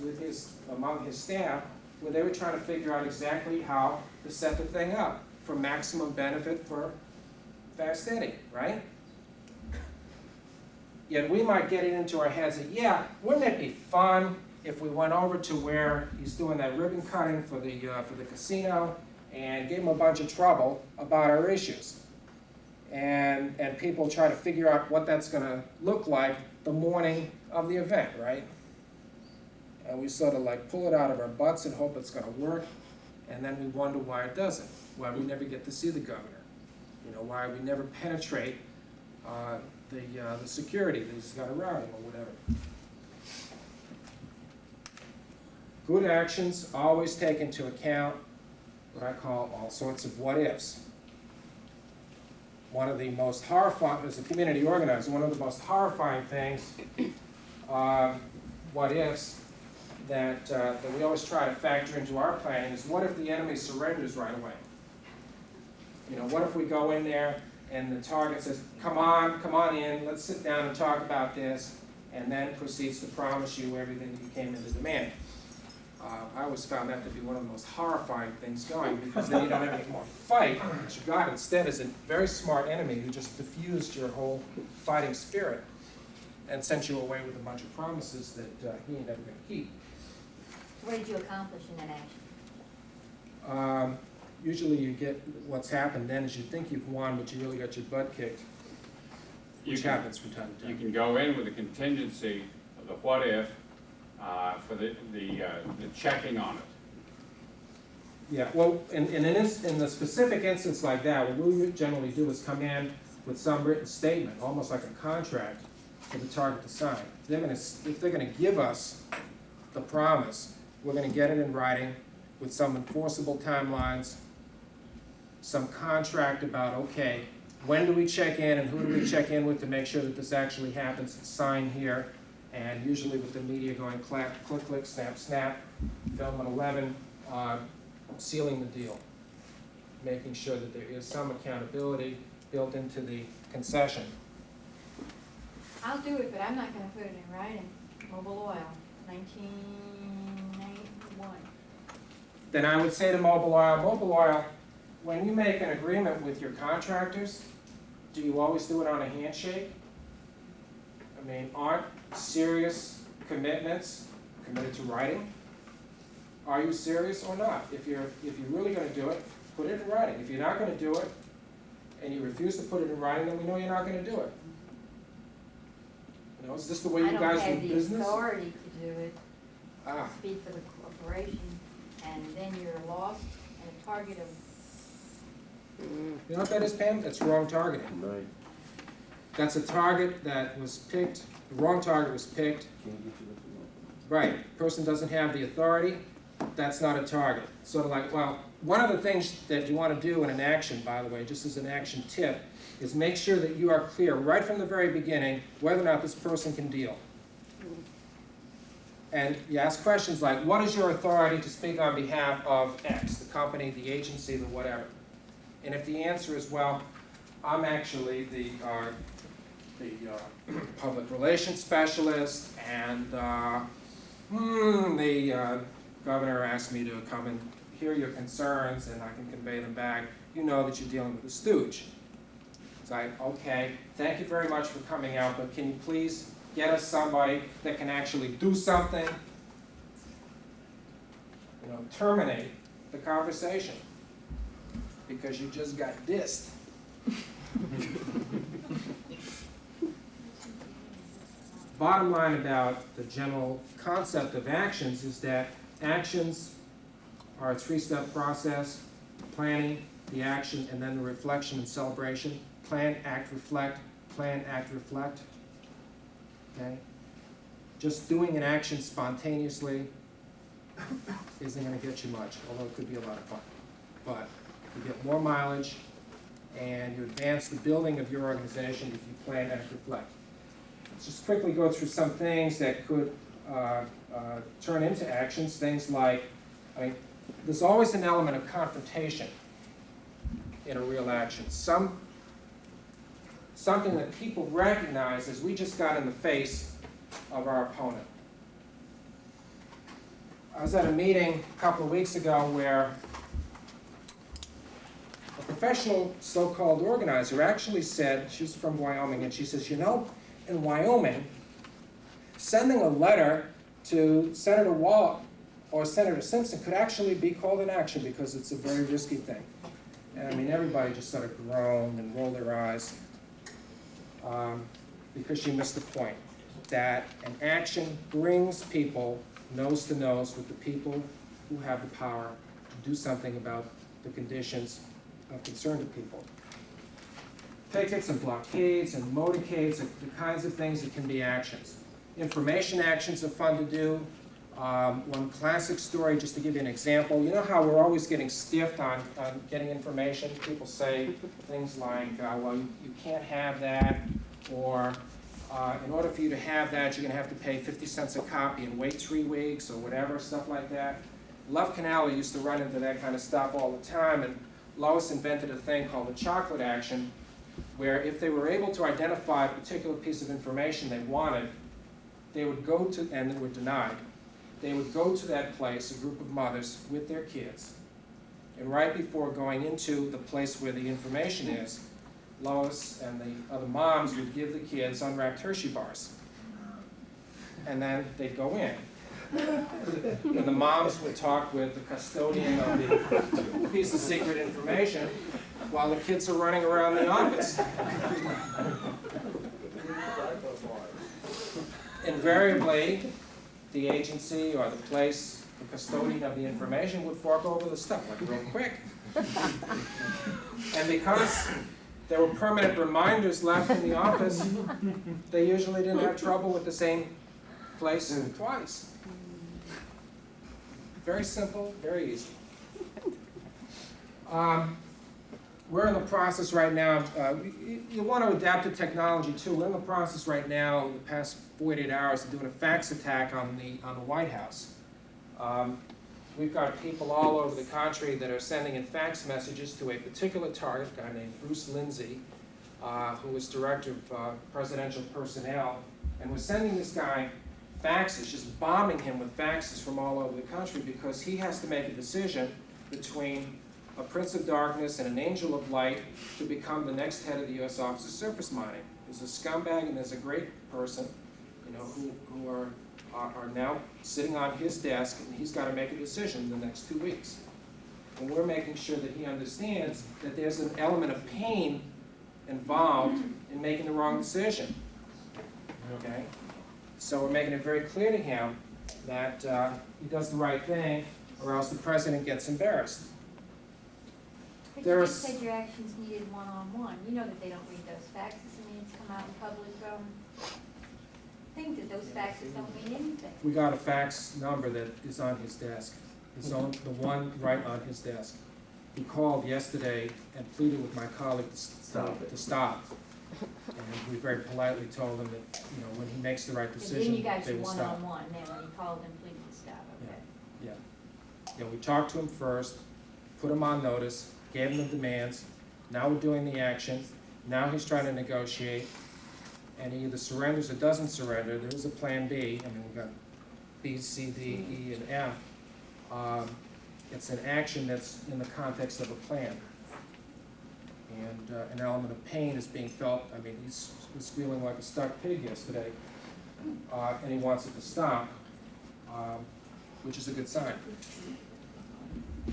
Speaker 1: among his staff where they were trying to figure out exactly how to set the thing up for maximum benefit for Fast-Eddie, right? Yet we might get it into our heads that, yeah, wouldn't it be fun if we went over to where he's doing that ribbon cutting for the casino and gave him a bunch of trouble about our issues. And people try to figure out what that's going to look like the morning of the event, right? And we sort of like pull it out of our butts and hope it's going to work, and then we wonder why it doesn't, why we never get to see the governor, you know, why we never penetrate the security that he's got around him or whatever. Good actions always take into account what I call all sorts of what-ifs. One of the most horrifying, as a community organizer, one of the most horrifying things, what-ifs, that we always try to factor into our planning is, what if the enemy surrenders right away? You know, what if we go in there and the target says, come on in, let's sit down and talk about this, and then proceeds to promise you everything you came in to demand. I always found that to be one of the most horrifying things going, because then you don't have any more fight. What you got instead is a very smart enemy who just diffused your whole fighting spirit and sent you away with a bunch of promises that he ain't never going to keep.
Speaker 3: What did you accomplish in that action?
Speaker 1: Usually you get what's happened then is you think you've won, but you really got your butt kicked, which happens from time to time.
Speaker 5: You can go in with a contingency of the what if for the checking on it.
Speaker 1: Yeah, well, in the specific instance like that, what we generally do is come in with some written statement, almost like a contract, for the target to sign. If they're going to give us the promise, we're going to get it in writing, with some enforceable timelines, some contract about, okay, when do we check in and who do we check in with to make sure that this actually happens, sign here, and usually with the media going click, click, snap, snap, film at 11, sealing the deal, making sure that there is some accountability built into the concession.
Speaker 3: I'll do it, but I'm not gonna put it in writing. Mobile Oil, 1991.
Speaker 1: Then I would say to Mobile Oil, when you make an agreement with your contractors, do you always do it on a handshake? I mean, aren't serious commitments committed to writing? Are you serious or not? If you're really gonna do it, put it in writing. If you're not gonna do it, and you refuse to put it in writing, then we know you're not gonna do it. You know, is this the way you guys do
Speaker 3: I don't have the
Speaker 1: business?
Speaker 3: authority to do it,
Speaker 1: Ah,
Speaker 3: speak for the corporation, and then you're lost and a target of,
Speaker 1: you know what that is, Pam? That's wrong targeting.
Speaker 4: Right.
Speaker 1: That's a target that was picked, the wrong target was picked.
Speaker 4: Can't get you what you want.
Speaker 1: Right, person doesn't have the authority, that's not a target. Sort of like, well, one of the things that you want to do in an action, by the way, just as an action tip, is make sure that you are clear right from the very beginning whether or not this person can deal. And you ask questions like, what is your authority to speak on behalf of X, the company, the agency, the whatever? And if the answer is, well, I'm actually the public relations specialist, and the governor asked me to come and hear your concerns, and I can convey them back, you know that you're dealing with a stooge. It's like, okay, thank you very much for coming out, but can you please get us somebody that can actually do something, you know, terminate the conversation, because you just got dissed. Bottom line about the general concept of actions is that actions are a three-step process: planning, the action, and then the reflection and celebration. Plan, act, reflect. Plan, act, reflect. Okay? Just doing an action spontaneously isn't going to get you much, although it could be a lot of fun. But you get more mileage, and you advance the building of your organization if you plan, act, reflect. Let's just quickly go through some things that could turn into actions. Things like, I mean, there's always an element of confrontation in a real action. Something that people recognize as we just got in the face of our opponent. I was at a meeting a couple of weeks ago where a professional so-called organizer actually said, she's from Wyoming, and she says, you know, in Wyoming, sending a letter to Senator Wall or Senator Simpson could actually be called an action because it's a very risky thing. And I mean, everybody just sort of groaned and rolled their eyes because she missed the point that an action brings people nose to nose with the people who have the power to do something about the conditions of concern to people. Pickets and blockades and motorcades are the kinds of things that can be actions. Information actions are fun to do. One classic story, just to give you an example, you know how we're always getting stiffed on getting information? People say things like, well, you can't have that, or in order for you to have that, you're going to have to pay 50 cents a copy and wait 3 weeks, or whatever, stuff like that. Love Canale used to run into that kind of stuff all the time, and Lois invented a thing called the chocolate action, where if they were able to identify a particular piece of information they wanted, they would go to, and they were denied, they would go to that place, a group of mothers with their kids, and right before going into the place where the information is, Lois and the other moms would give the kids unwrapped Hershey bars. And then they'd go in. And the moms would talk with the custodian of the piece of secret information while the kids are running around the office. Invariably, the agency or the place, the custodian of the information would fork over the stuff like real quick. And because there were permanent reminders left in the office, they usually didn't have trouble with the same place twice. Very simple, very easy. We're in the process right now, you want to adapt to technology too. We're in the process right now, in the past 48 hours, of doing a fax attack on the White House. We've got people all over the country that are sending in fax messages to a particular target, a guy named Bruce Lindsay, who was director of presidential personnel, and was sending this guy faxes, just bombing him with faxes from all over the country because he has to make a decision between a prince of darkness and an angel of light to become the next head of the U.S. Office of Surface Mining. There's a scumbag and there's a great person, you know, who are now sitting on his desk, and he's got to make a decision in the next 2 weeks. And we're making sure that he understands that there's an element of pain involved in making the wrong decision. Okay? So we're making it very clear to him that he does the right thing, or else the president gets embarrassed.
Speaker 3: But you just said your actions needed one-on-one. You know that they don't read those faxes. I mean, it's come out in public things that those faxes don't mean anything.
Speaker 1: We got a fax number that is on his desk. His own, the one right on his desk. He called yesterday and pleaded with my colleague to stop. And we very politely told him that, you know, when he makes the right
Speaker 3: And
Speaker 1: decision,
Speaker 3: then you guys
Speaker 1: they
Speaker 3: were
Speaker 1: will stop.
Speaker 3: one-on-one, then when you called and pleaded to stop, okay.
Speaker 1: Yeah, we talked to him first, put him on notice, gave him the demands. Now we're doing the action. Now he's trying to negotiate. And he either surrenders or doesn't surrender. There is a plan B. I mean, we've got B, C, D, E, and F. It's an action that's in the context of a plan. And an element of pain is being felt. I mean, he was feeling like a stuck pig yesterday. And he wants it to stop, which is a good sign.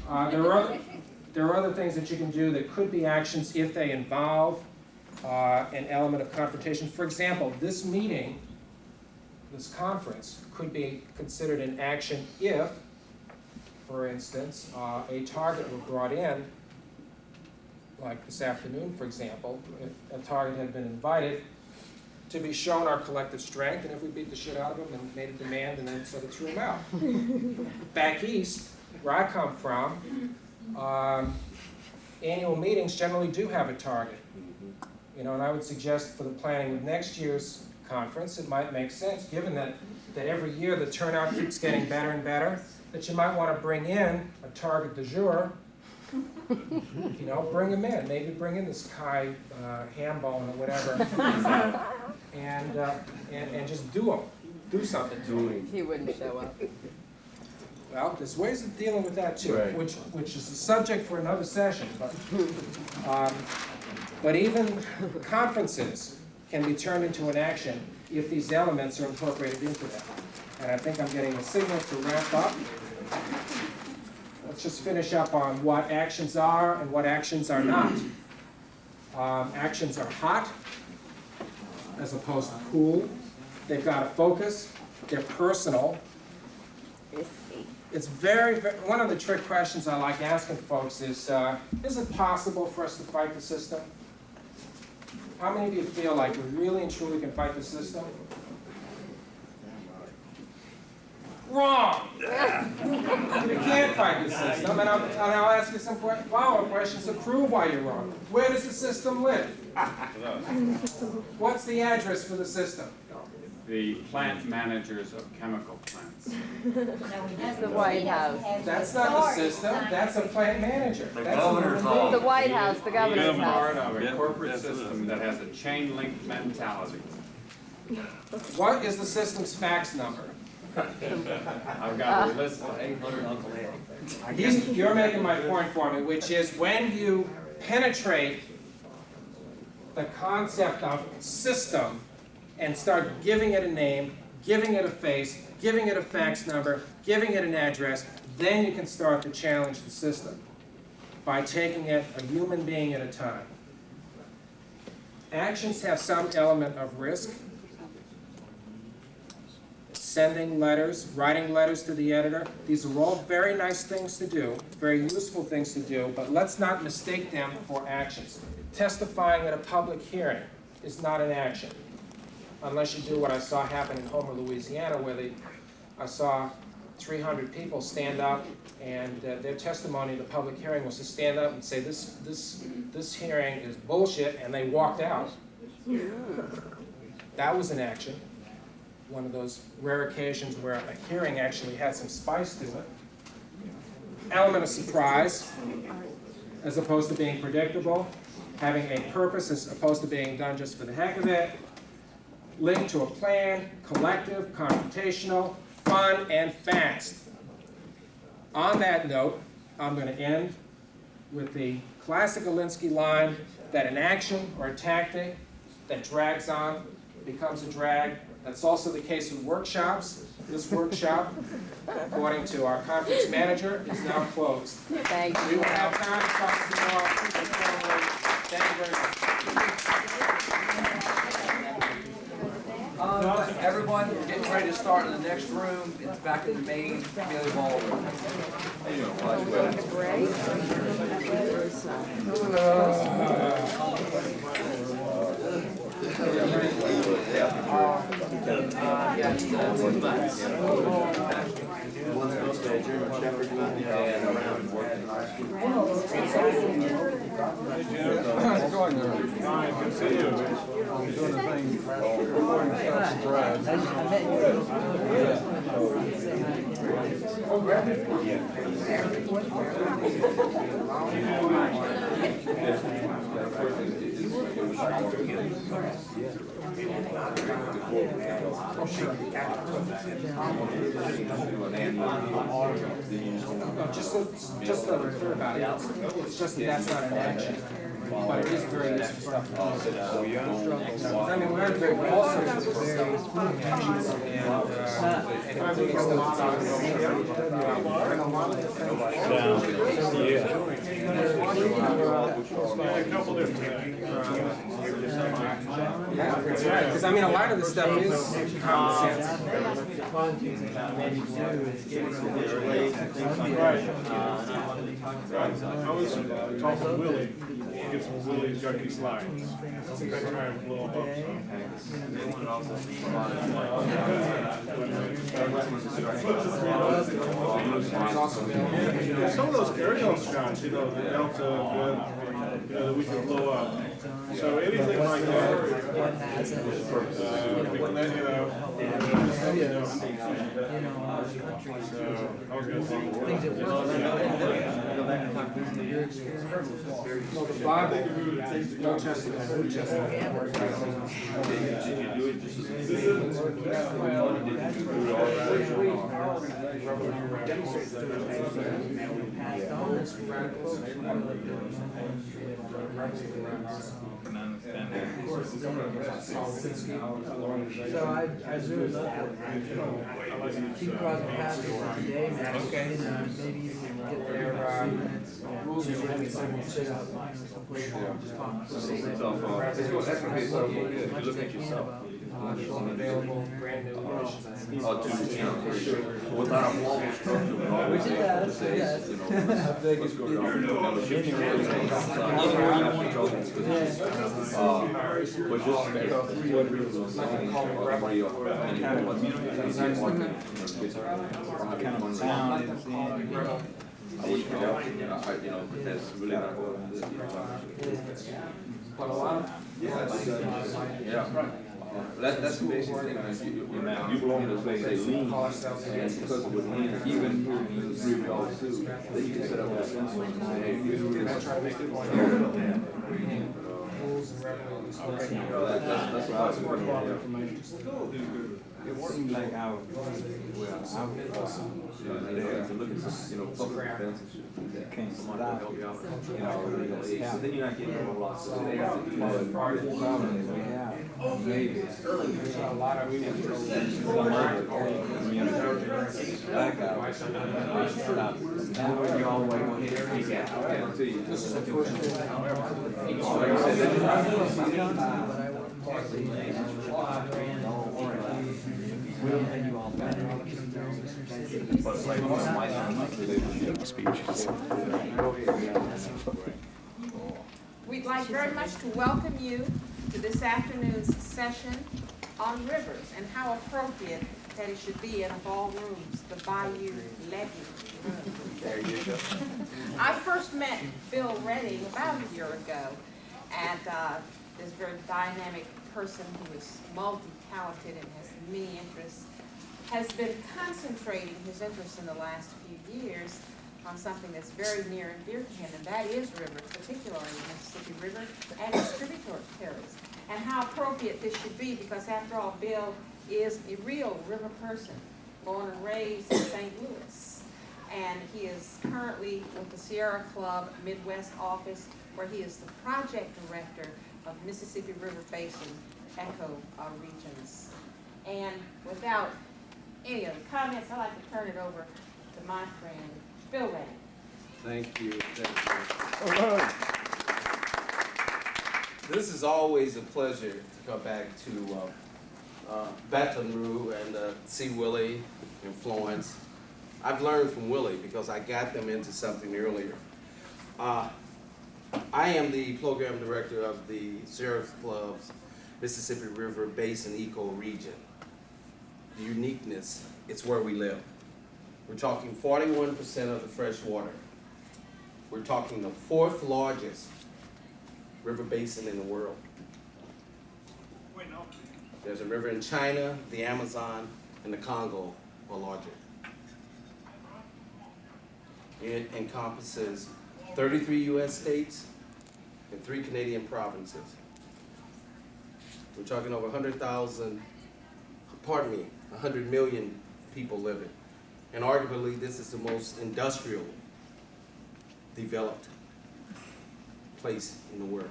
Speaker 1: There are other things that you can do that could be actions if they involve an element of confrontation. For example, this meeting, this conference, could be considered an action if, for instance, a target were brought in, like this afternoon, for example, if a target had been invited, to be shown our collective strength, and if we beat the shit out of him and made a demand and then sort of threw him out. Back east, where I come from, annual meetings generally do have a target. You know, and I would suggest for the planning of next year's conference, it might make sense, given that every year the turnout keeps getting better and better, that you might want to bring in a target du jour. You know, bring him in. Maybe bring in this Kai Hambone or whatever, and just do something to him.
Speaker 10: He wouldn't show up.
Speaker 1: Well, there's ways of dealing with that too,
Speaker 4: Right.
Speaker 1: which is a subject for another session. But even conferences can be turned into an action if these elements are incorporated into them. And I think I'm getting a signal to wrap up. Let's just finish up on what actions are and what actions are not. Actions are hot as opposed to cool. They've got a focus. They're personal. It's very, one of the trick questions I like asking folks is it possible for us to fight the system? How many of you feel like we really and truly can fight the system? Wrong! You can't fight the system, and I'll ask you some follow-up questions to prove why you're wrong. Where does the system live? What's the address for the system?
Speaker 5: The plant managers of chemical plants.
Speaker 10: The White House.
Speaker 1: That's not the system, that's a plant manager. That's a human being.
Speaker 10: The White House, the governor's
Speaker 5: Being part
Speaker 10: house.
Speaker 5: of a corporate system that has a chain link mentality.
Speaker 1: What is the system's fax number?
Speaker 5: I've got a list of 800 Uncle Ed.
Speaker 1: You're making my point for me, which is when you penetrate the concept of system and start giving it a name, giving it a face, giving it a fax number, giving it an address, then you can start to challenge the system by taking it a human being at a time. Actions have some element of risk. Sending letters, writing letters to the editor, these are all very nice things to do, very useful things to do, but let's not mistake them for actions. Testifying at a public hearing is not an action, unless you do what I saw happen in Homer, Louisiana, where I saw 300 people stand up, and their testimony in the public hearing was to stand up and say, this hearing is bullshit, and they walked out. That was an action. One of those rare occasions where a hearing actually had some spice to it. Element of surprise, as opposed to being predictable. Having a purpose as opposed to being done just for the heck of it. Linked to a plan, collective, confrontational, fun, and fast. On that note, I'm going to end with the classic Alinsky line that an action or a tactic that drags on becomes a drag. That's also the case with workshops. This workshop, according to our conference manager, is now closed.
Speaker 10: Thank
Speaker 1: We
Speaker 10: you.
Speaker 1: will have time to talk to you all. Thank you very much.
Speaker 6: Everyone, we're getting ready to start in the next room. It's back in the main community ballroom.
Speaker 11: Fine, good to see you. I'm doing the thing, recording stuff to drive.
Speaker 1: Just so we're clear about it, it's just that that's not an action, but it is very useful stuff to do. I mean, we're doing all sorts of different actions and including stuff that's
Speaker 11: A couple different things.
Speaker 1: That's right, because I mean, a lot of this stuff is common sense.
Speaker 11: I was talking to Willie, get some Willie's junkie slides. Try and blow them up, some of those carry-on shots, you know, the Delta, that we can blow up. So anything like that, we can,
Speaker 1: Well, the Bible, no Testament, New Testament.
Speaker 12: So I really look at keep crossing paths today, man, maybe you can get their rules and sit up, just talk.
Speaker 6: That's gonna be so good. You look at yourself.
Speaker 1: Available, brand new editions.
Speaker 4: Or to, you know, without a formal structure, but always
Speaker 12: Which it does,
Speaker 4: say,
Speaker 12: yes.
Speaker 4: you know, what's going on. But just because, what reason was like a memory of any one kind of sound. I wish we helped, you know, but that's really not what it is.
Speaker 1: But a lot of,
Speaker 4: Yeah. That's the basic thing. You belong to say lean, and because it was lean, even in 3 then you can set up a sensor and say, hey, here's what it is.
Speaker 1: try to make it more rules and regulations.
Speaker 4: That's what I was doing.
Speaker 9: It seems like our,
Speaker 4: They have to look at, you know, public defense and shit.
Speaker 9: can't
Speaker 4: Someone
Speaker 9: stop,
Speaker 4: will help you out.
Speaker 9: you know, they have.
Speaker 4: Then you're not getting a lot, so they have to do that.
Speaker 9: The problem is we have maybe
Speaker 1: A lot of
Speaker 9: some other community blackout. Stop. Now you always want to hear.
Speaker 4: I guarantee you.
Speaker 1: This is the first
Speaker 4: Like I said,
Speaker 13: We'd like very much to welcome you to this afternoon's session on rivers, and how appropriate to said it should be in the ballrooms, the Bayou Levy room.
Speaker 4: There you go.
Speaker 13: I first met Bill Redding about a year ago, and this very dynamic person who is multi-talented and has many interests, has been concentrating his interest in the last few years on something that's very near and dear to him, and that is rivers, particularly the Mississippi River and its tributaries, and how appropriate this should be, because after all, Bill is a real river person, born and raised in St. Louis. And he is currently with the Sierra Club Midwest office, where he is the project director of Mississippi River Basin Eco Regions. And without any other comments, I'd like to turn it over to my friend, Bill Redding.
Speaker 4: Thank you. This is always a pleasure to come back to Baton Rouge and see Willie and Florence. I've learned from Willie because I got them into something earlier. I am the program director of the Sierra Club's Mississippi River Basin Eco Region. The uniqueness, it's where we live. We're talking 41% of the fresh water. We're talking the 4th largest river basin in the world. There's a river in China, the Amazon, and the Congo are larger. It encompasses 33 U.S. states and 3 Canadian provinces. We're talking over 100 million people living. And arguably, this is the most industrial developed place in the world.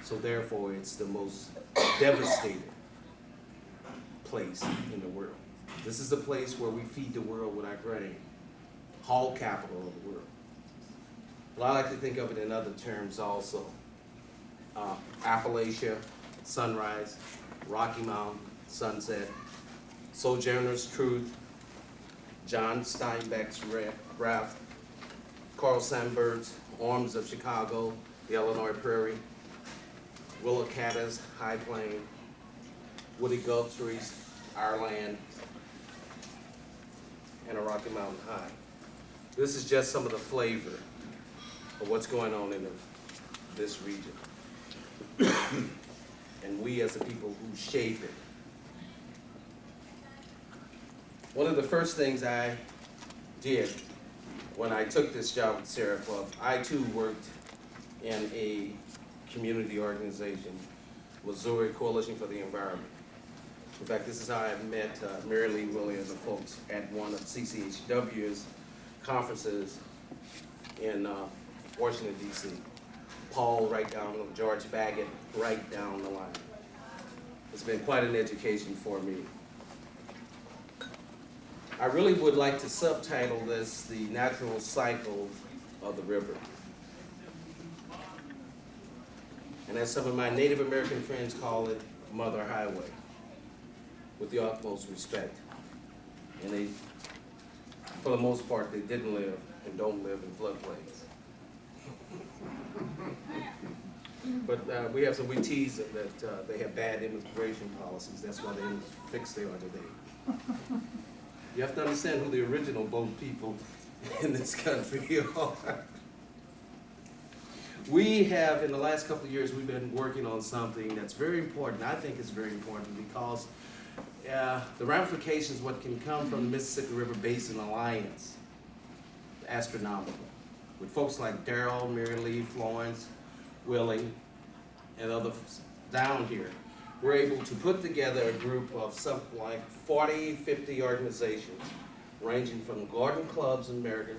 Speaker 4: So therefore, it's the most devastated place in the world. This is the place where we feed the world with our grain. Hall capital of the world. But I like to think of it in other terms also. Appalachia, sunrise, Rocky Mountain, sunset, Sojourner's Truth, John Steinbeck's Raft, Carl Sandburg's Arms of Chicago, the Illinois Prairie, Willa Catter's High Plain, Woody Guthrie's Our Land, and a Rocky Mountain High. This is just some of the flavor of what's going on in this region. And we as the people who shape it. One of the first things I did when I took this job with Sierra Club, I too worked in a community organization, Missouri Coalition for the Environment. In fact, this is how I met Mary Lee Williams and the folks at one of CCHW's conferences in Washington, D.C. Paul right down, George Baggett right down the line. It's been quite an education for me. I really would like to subtitle this The Natural Cycle of the River. And as some of my Native American friends call it, Mother Highway, with the utmost respect. And they, for the most part, they didn't live and don't live in floodplains. But we tease them that they have bad immigration policies. That's why they're fixed they are today. You have to understand who the original boat people in this country are. We have, in the last couple of years, we've been working on something that's very important. I think it's very important because the ramifications, what can come from the Mississippi River Basin Alliance, astronomical. With folks like Darrell, Mary Lee, Florence, Willie, and others down here, we're able to put together a group of something like 40, 50 organizations, ranging from garden clubs in America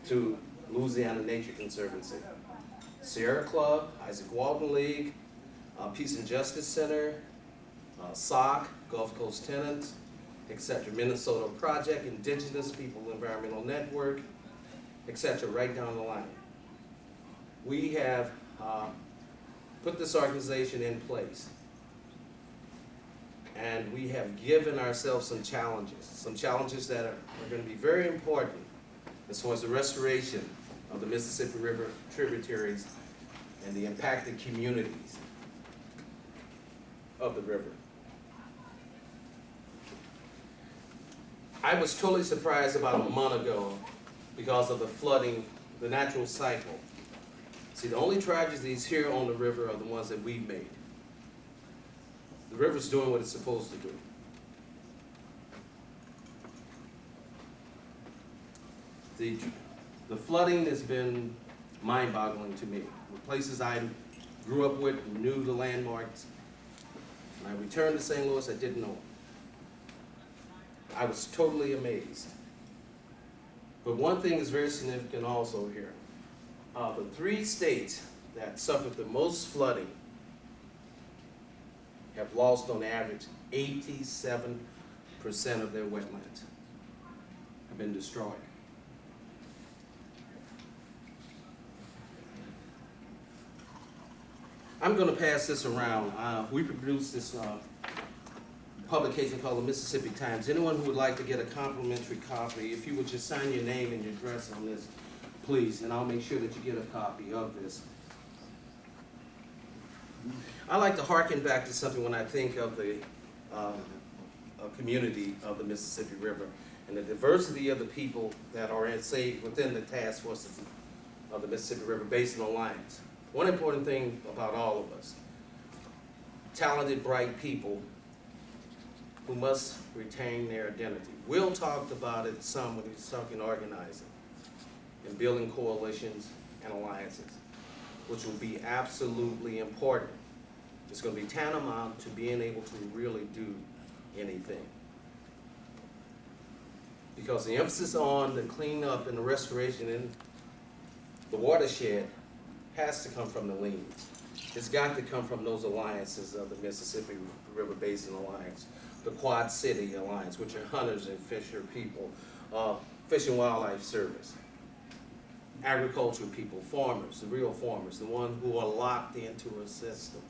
Speaker 4: to Louisiana Nature Conservancy. Sierra Club, Isaac Walton League, Peace and Justice Center, SOC, Gulf Coast Tenants, etc. Minnesota Project, Indigenous People Environmental Network, etc. right down the line. We have put this organization in place. And we have given ourselves some challenges that are going to be very important as far as the restoration of the Mississippi River tributaries and the impacted communities of the river. I was totally surprised about a month ago because of the flooding, the natural cycle. See, the only tragedies here on the river are the ones that we've made. The river's doing what it's supposed to do. The flooding has been mind-boggling to me. The places I grew up with, knew the landmarks. When I returned to St. Louis, I didn't know them. I was totally amazed. But one thing is very significant also here. The 3 states that suffered the most flooding have lost on average 87% of their wetlands, have been destroyed. I'm going to pass this around. We produced this publication called the Mississippi Times. Anyone who would like to get a complimentary copy, if you would just sign your name and your address on this, please, and I'll make sure that you get a copy of this. I like to hearken back to something when I think of the community of the Mississippi River and the diversity of the people that are within the task forces of the Mississippi River Basin Alliance. One important thing about all of us, talented, bright people who must retain their identity. Will talked about it some when he was talking organizing and building coalitions and alliances, which will be absolutely important. It's going to be tantamount to being able to really do anything. Because the emphasis on the cleanup and the restoration in the watershed has to come from the lean. It's got to come from those alliances of the Mississippi River Basin Alliance, the Quad City Alliance, which are hunters and fisher people, Fish and Wildlife Service, agricultural people, farmers, the real farmers, the ones who are locked into a system.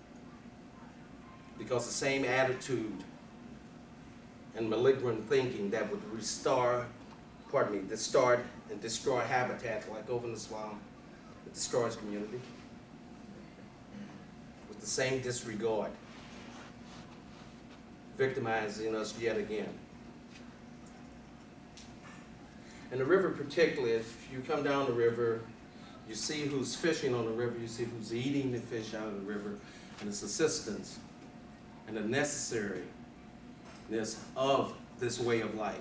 Speaker 4: Because the same attitude and malignant thinking that would distort and destroy habitat, like over in the swamp, it destroys community with the same disregard, victimizing us yet again. And the river particularly, if you come down the river, you see who's fishing on the river, you see who's eating the fish out of the river, and its assistance and the necessariness of this way of life.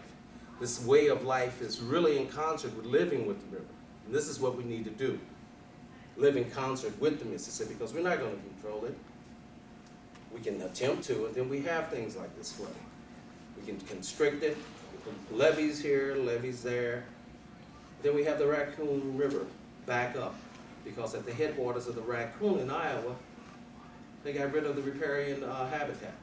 Speaker 4: This way of life is really in concert with living with the river. And this is what we need to do. Live in concert with the Mississippi, because we're not going to control it. We can attempt to, and then we have things like this flooding. We can constrict it, we put levees here, levees there. Then we have the Raccoon River back up, because at the headwaters of the Raccoon in Iowa, they got rid of the riparian habitat.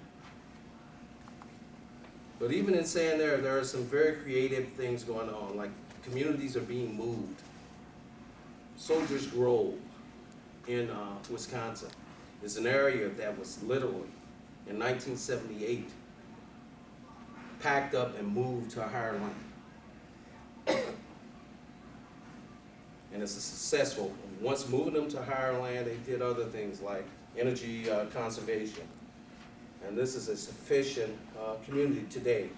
Speaker 4: But even in saying there are some very creative things going on, like communities are being moved. Soldiers Grove in Wisconsin is an area that was literally, in 1978, packed up and moved to a higher land. And it's a successful. Once moving them to higher land, they did other things like energy conservation. And this is a sufficient community today.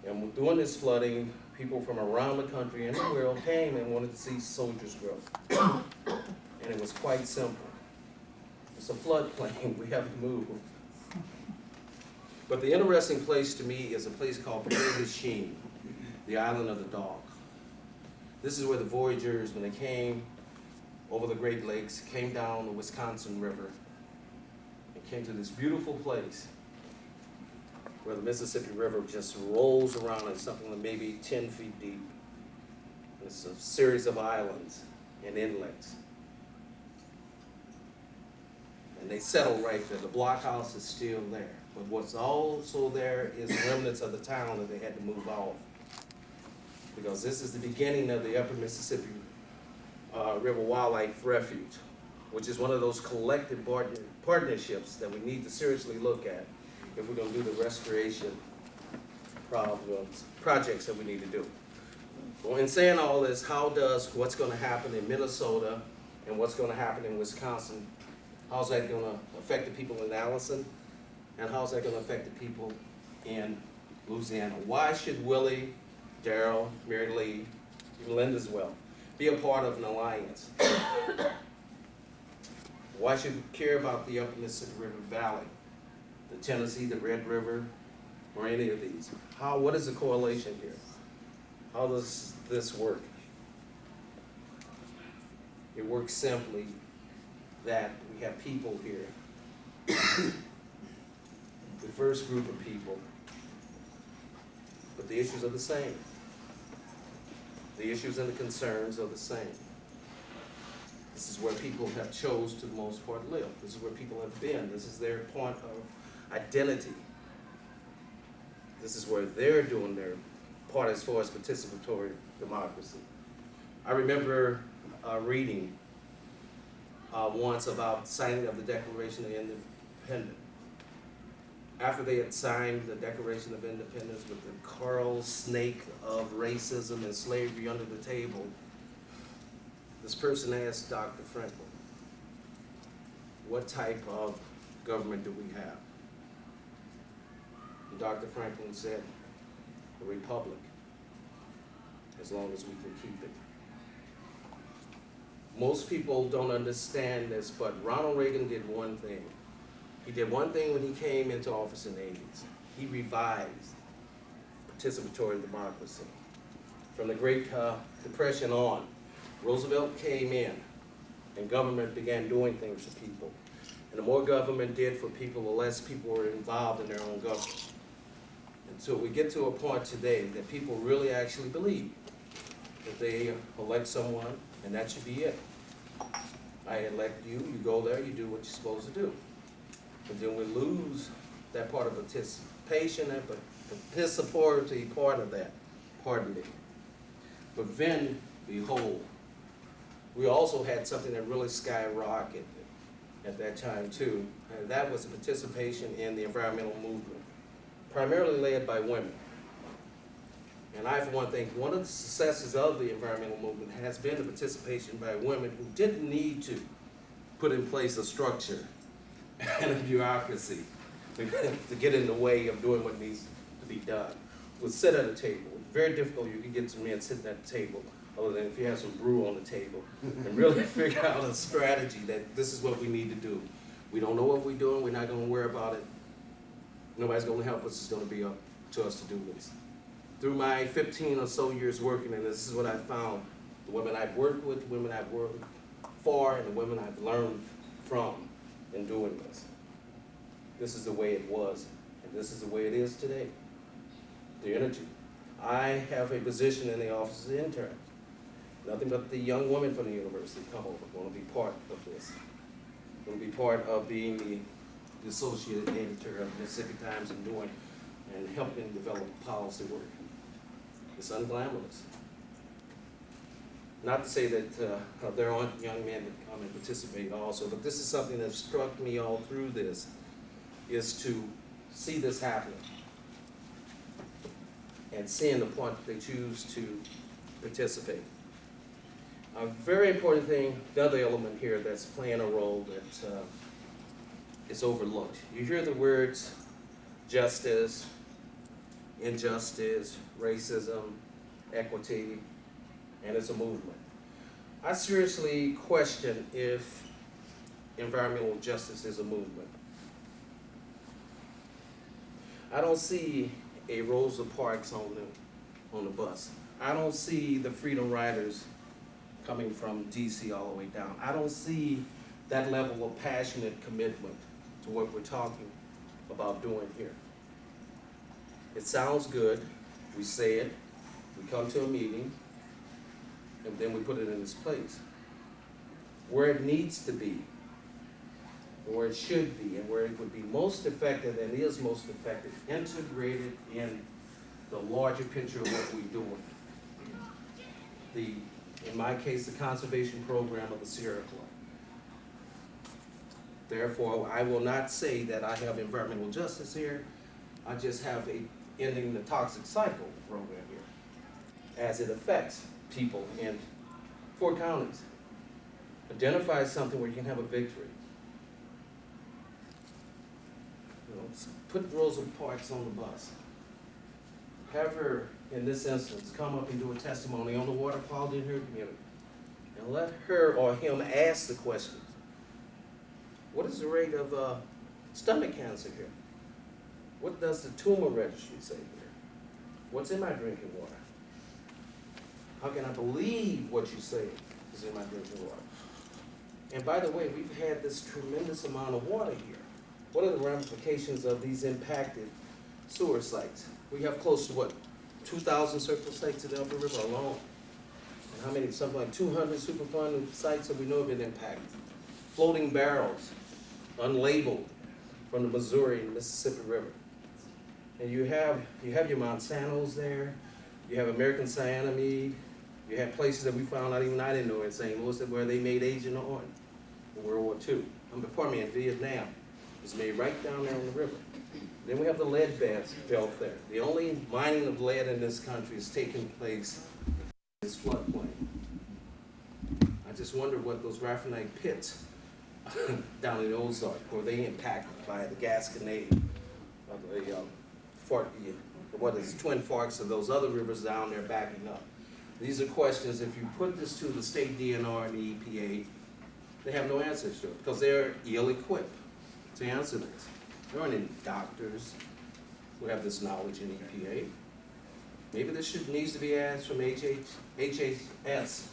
Speaker 4: And doing this flooding, people from around the country and the world came and wanted to see Soldiers Grove. And it was quite simple. It's a floodplain, we have to move. But the interesting place to me is a place called Prairie du Chien, the island of the dog. This is where the voyagers, when they came over the Great Lakes, came down the Wisconsin River, and came to this beautiful place where the Mississippi River just rolls around in something that maybe 10 feet deep. It's a series of islands and inlets. And they settle right there. The blockhouse is still there. But what's also there is remnants of the town that they had to move off. Because this is the beginning of the Upper Mississippi River Wildlife Refuge, which is one of those collective partnerships that we need to seriously look at if we're going to do the restoration projects that we need to do. Well, in saying all this, how does what's going to happen in Minnesota and what's going to happen in Wisconsin, how's that going to affect the people in Allison, and how's that going to affect the people in Louisiana. Why should Willie, Darrell, Mary Lee, even Linda's well, be a part of an alliance? Why should we care about the upper Mississippi River Valley, the Tennessee, the Red River, or any of these? What is the correlation here? How does this work? It works simply that we have people here, diverse group of people, but the issues are the same. The issues and the concerns are the same. This is where people have chose to the most part live. This is where people have been. This is their point of identity. This is where they're doing their part as far as participatory democracy. I remember reading once about signing of the Declaration of Independence. After they had signed the Declaration of Independence with the coral snake of racism and slavery under the table, this person asked Dr. Franklin, what type of government do we have? And Dr. Franklin said, a republic, as long as we can keep it. Most people don't understand this, but Ronald Reagan did one thing. He did one thing when he came into office in the 80s. He revised participatory democracy. From the Great Depression on, Roosevelt came in and government began doing things for people. And the more government did for people, the less people were involved in their own government. And so we get to a point today that people really actually believe that they elect someone and that should be it. I elect you, you go there, you do what you're supposed to do. But then we lose that part of participation and participatory part of that, pardon me. But then, behold, we also had something that really skyrocketed at that time too, and that was the participation in the environmental movement, primarily led by women. And I, for one, think one of the successes of the environmental movement has been the participation by women who didn't need to put in place a structure and a bureaucracy to get in the way of doing what needs to be done. Would sit at a table. It's very difficult. You can get some men sitting at the table, other than if you have some brew on the table, and really figure out a strategy that this is what we need to do. We don't know what we're doing. We're not going to worry about it. Nobody's going to help us. It's going to be up to us to do this. Through my 15 or so years working in this is what I found. The women I've worked with, the women I've worked for, and the women I've learned from in doing this. This is the way it was, and this is the way it is today. The energy. I have a position in the office of intern. Nothing but the young women from the university come over, want to be part of this. Want to be part of being the associate editor of Mississippi Times and doing and helping develop policy work. It's unglamorous. Not to say that there aren't young men that come and participate also, but this is something that struck me all through this, is to see this happening and seeing the point that they choose to participate. A very important thing, the other element here that's playing a role that is overlooked. You hear the words justice, injustice, racism, equity, and it's a movement. I seriously question if environmental justice is a movement. I don't see a Rosa Parks on the bus. I don't see the Freedom Riders coming from DC all the way down. I don't see that level of passionate commitment to what we're talking about doing here. It sounds good, we say it, we come to a meeting, and then we put it in its place. Where it needs to be, where it should be, and where it would be most effective and is most effective, integrated in the larger picture of what we're doing. In my case, the conservation program of the Sierra Club. Therefore, I will not say that I have environmental justice here. I just have a ending the toxic cycle program here, as it affects people in 4 counties. Identify something where you can have a victory. You know, put Rosa Parks on the bus. have her, in this instance, come up and do a testimony on the water quality in her community. And let her or him ask the questions. What is the rate of stomach cancer here? What does the tumor registry say here? What's in my drinking water? How can I believe what you say is in my drinking water? And by the way, we've had this tremendous amount of water here. What are the ramifications of these impacted sewer sites? We have close to what, 2,000 surface sites in the Upper River alone. And how many, something like 200 Superfund sites that we know have been impacted. Floating barrels, unlabeled, from the Missouri and Mississippi River. And you have your Monsantos there, you have American Cyanamide, you have places that we found out even I didn't know in St. Louis where they made Agent Orange in World War II. Pardon me, in Vietnam. It was made right down there on the river. Then we have the lead belt there. The only mining of lead in this country is taking place in this floodplain. I just wonder what those raffinite pits down in the Ozark, were they impacted by the Gasconade of the Twin Forks of those other rivers down there backing up? These are questions, if you put this to the state DNR and the EPA, they have no answers to it because they're ill-equipped to answer this. There aren't any doctors who have this knowledge in EPA. Maybe this needs to be asked from HHS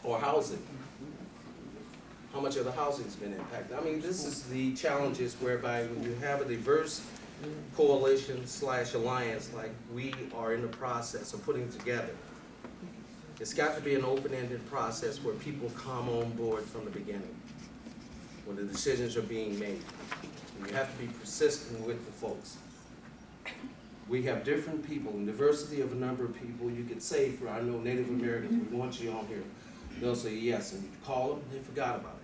Speaker 4: or housing. How much of the housing has been impacted? I mean, this is the challenges whereby when you have a diverse coalition / alliance like we are in the process of putting together, it's got to be an open-ended process where people come on board from the beginning, when the decisions are being made. And you have to be persistent with the folks. We have different people, and diversity of a number of people. You could say, for I know Native Americans, we want you on here. They'll say yes, and you call them, they forgot about it.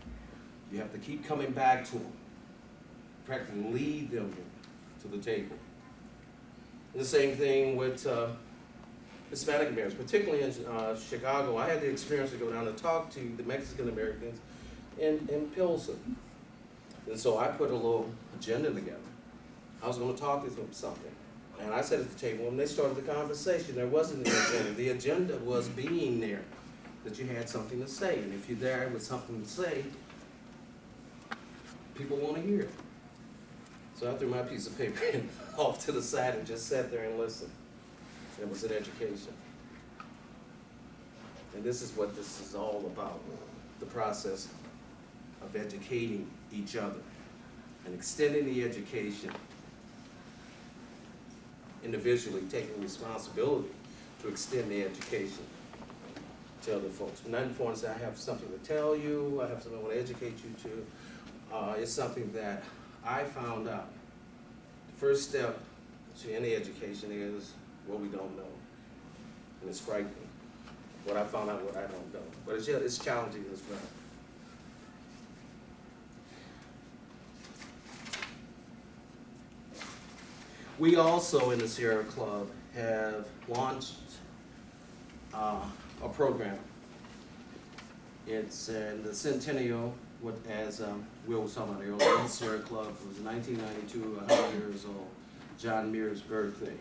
Speaker 4: You have to keep coming back to them, practically lead them to the table. The same thing with Hispanic Americans, particularly in Chicago. I had the experience to go down and talk to the Mexican Americans in Pilsen. And so I put a little agenda together. I was going to talk to them something. And I sat at the table and they started the conversation. There wasn't an agenda. The agenda was being there, that you had something to say. And if you're there with something to say, people want to hear it. So I threw my piece of paper off to the side and just sat there and listened. It was an education. And this is what this is all about, the process of educating each other and extending the education, individually taking responsibility to extend the education to other folks. Nothing for us, I have something to tell you, I have something I want to educate you to. It's something that I found out. The first step to any education is what we don't know. And it's frightening. What I found out, what I don't know. But it's challenging as well. We also in the Sierra Club have launched a program. It's in the centennial, as Will was talking about earlier, the Sierra Club was 1992, 100 years old, John Muir's birthday.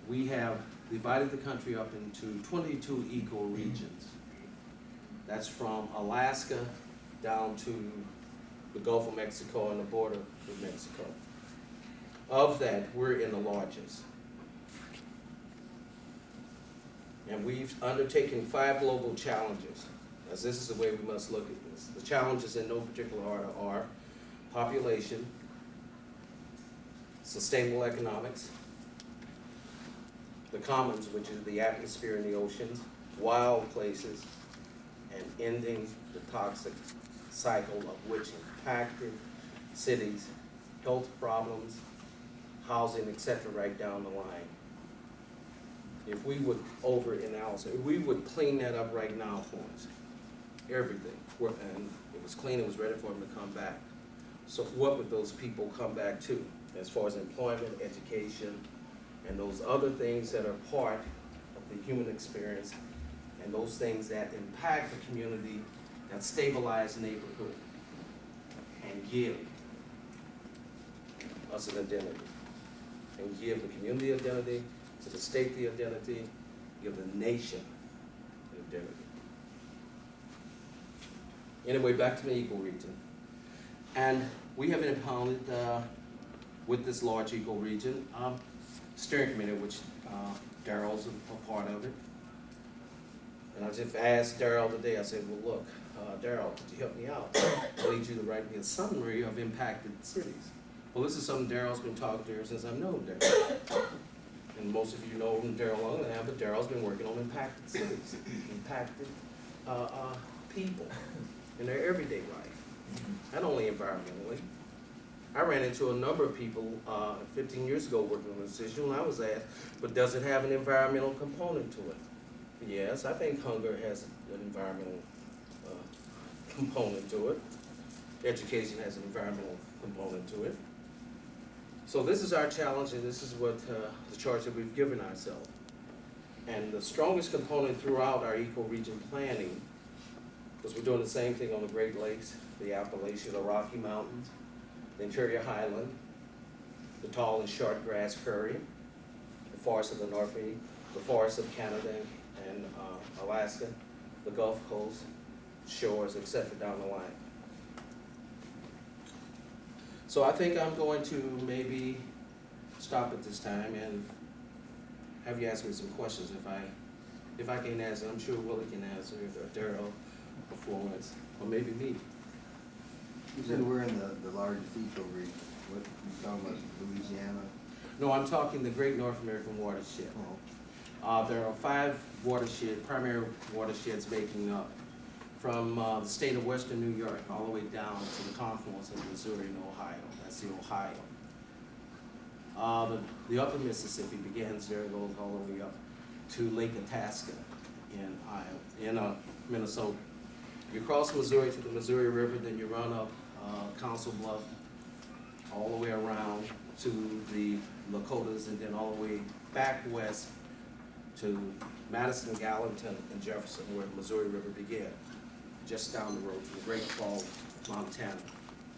Speaker 4: We have divided the country up into 22 eco-regions. That's from Alaska down to the Gulf of Mexico and the border with Mexico. Of that, we're in the largest. And we've undertaken 5 global challenges, as this is the way we must look at this. The challenges in no particular order are population, sustainable economics, the commons, which is the atmosphere and the oceans, wild places, and ending the toxic cycle of which impacted cities, health problems, housing, etc., right down the line. If we would over-analyze it, we would clean that up right now for us, everything. And it was clean, it was ready for them to come back. So what would those people come back to as far as employment, education, and those other things that are part of the human experience, and those things that impact the community, that stabilize the neighborhood, and give us an identity. and give the community identity, to the state the identity, give the nation the identity. Anyway, back to the ecoregion. And we have impounded with this large ecoregion steering committee, which Daryl's a part of it. And I just asked Daryl today, I said, well, look, Daryl, could you help me out? I need you to write me a summary of impacted cities. Well, this is something Daryl's been talking to ever since I've known Daryl. And most of you know Daryl longer than I have, but Daryl's been working on impacted cities, impacted people in their everyday life, not only environmentally. I ran into a number of people 15 years ago working on this issue, and I was asked, but does it have an environmental component to it? Yes, I think hunger has an environmental component to it. Education has an environmental component to it. So this is our challenge, and this is what the charge that we've given ourselves. And the strongest component throughout our ecoregion planning, because we're doing the same thing on the Great Lakes, the Appalachian, the Rocky Mountains, the Interior Highland, the tall and short grass prairie, the forests of the Northeast, the forests of Canada and Alaska, the Gulf Coast, shores, etc. down the line. So I think I'm going to maybe stop at this time and have you ask me some questions. If I can answer, I'm sure Willie can answer, or Daryl, or Florence, or maybe me.
Speaker 14: You said we're in the largest ecoregion. What, you talking about Louisiana?
Speaker 4: No, I'm talking the Great North American Watershed.
Speaker 14: Oh.
Speaker 4: There are 5 primary watersheds making up from the state of Western New York all the way down to the confluence of Missouri and Ohio. That's the Ohio. The upper Mississippi begins there and goes all the way up to Lake Itasca in Minnesota. You cross Missouri to the Missouri River, then you run up Council Bluff all the way around to the Lakotas, and then all the way back west to Madison, Gallatin, and Jefferson, where the Missouri River began, just down the road from Great Falls, Montana.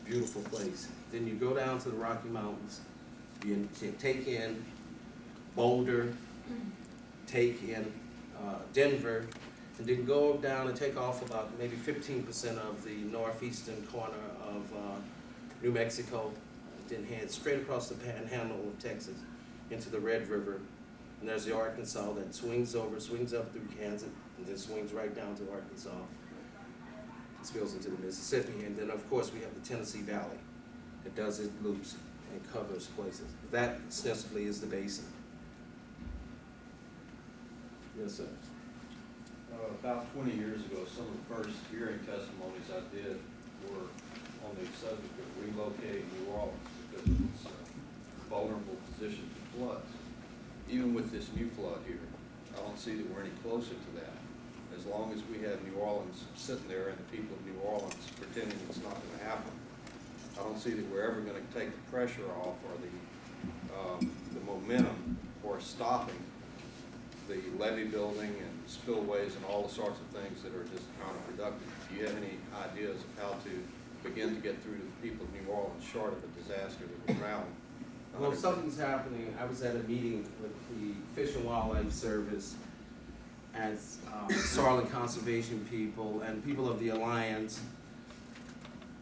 Speaker 4: Beautiful place. Then you go down to the Rocky Mountains, you take in Boulder, take in Denver, and then go down and take off about maybe 15% of the northeastern corner of New Mexico, then head straight across the panhandle of Texas into the Red River. And there's the Arkansas that swings up through Kansas, and then swings right down to Arkansas. It spills into the Mississippi, and then of course we have the Tennessee Valley. It does its loops and covers places. That ostensibly is the basin. Yes, sir.
Speaker 8: About 20 years ago, some of the first hearing testimonies I did were on the subject of relocating New Orleans because of its vulnerable position to floods. Even with this new flood here, I don't see that we're any closer to that. As long as we have New Orleans sitting there and the people of New Orleans pretending it's not going to happen, I don't see that we're ever going to take the pressure off or the momentum for stopping the levee building and spillways and all the sorts of things that are just counterproductive. Do you have any ideas of how to begin to get through to the people of New Orleans short of a disaster that would drown?
Speaker 4: Well, something's happening. I was at a meeting with the Fish and Wildlife Service as Shoreline Conservation people and people of the Alliance,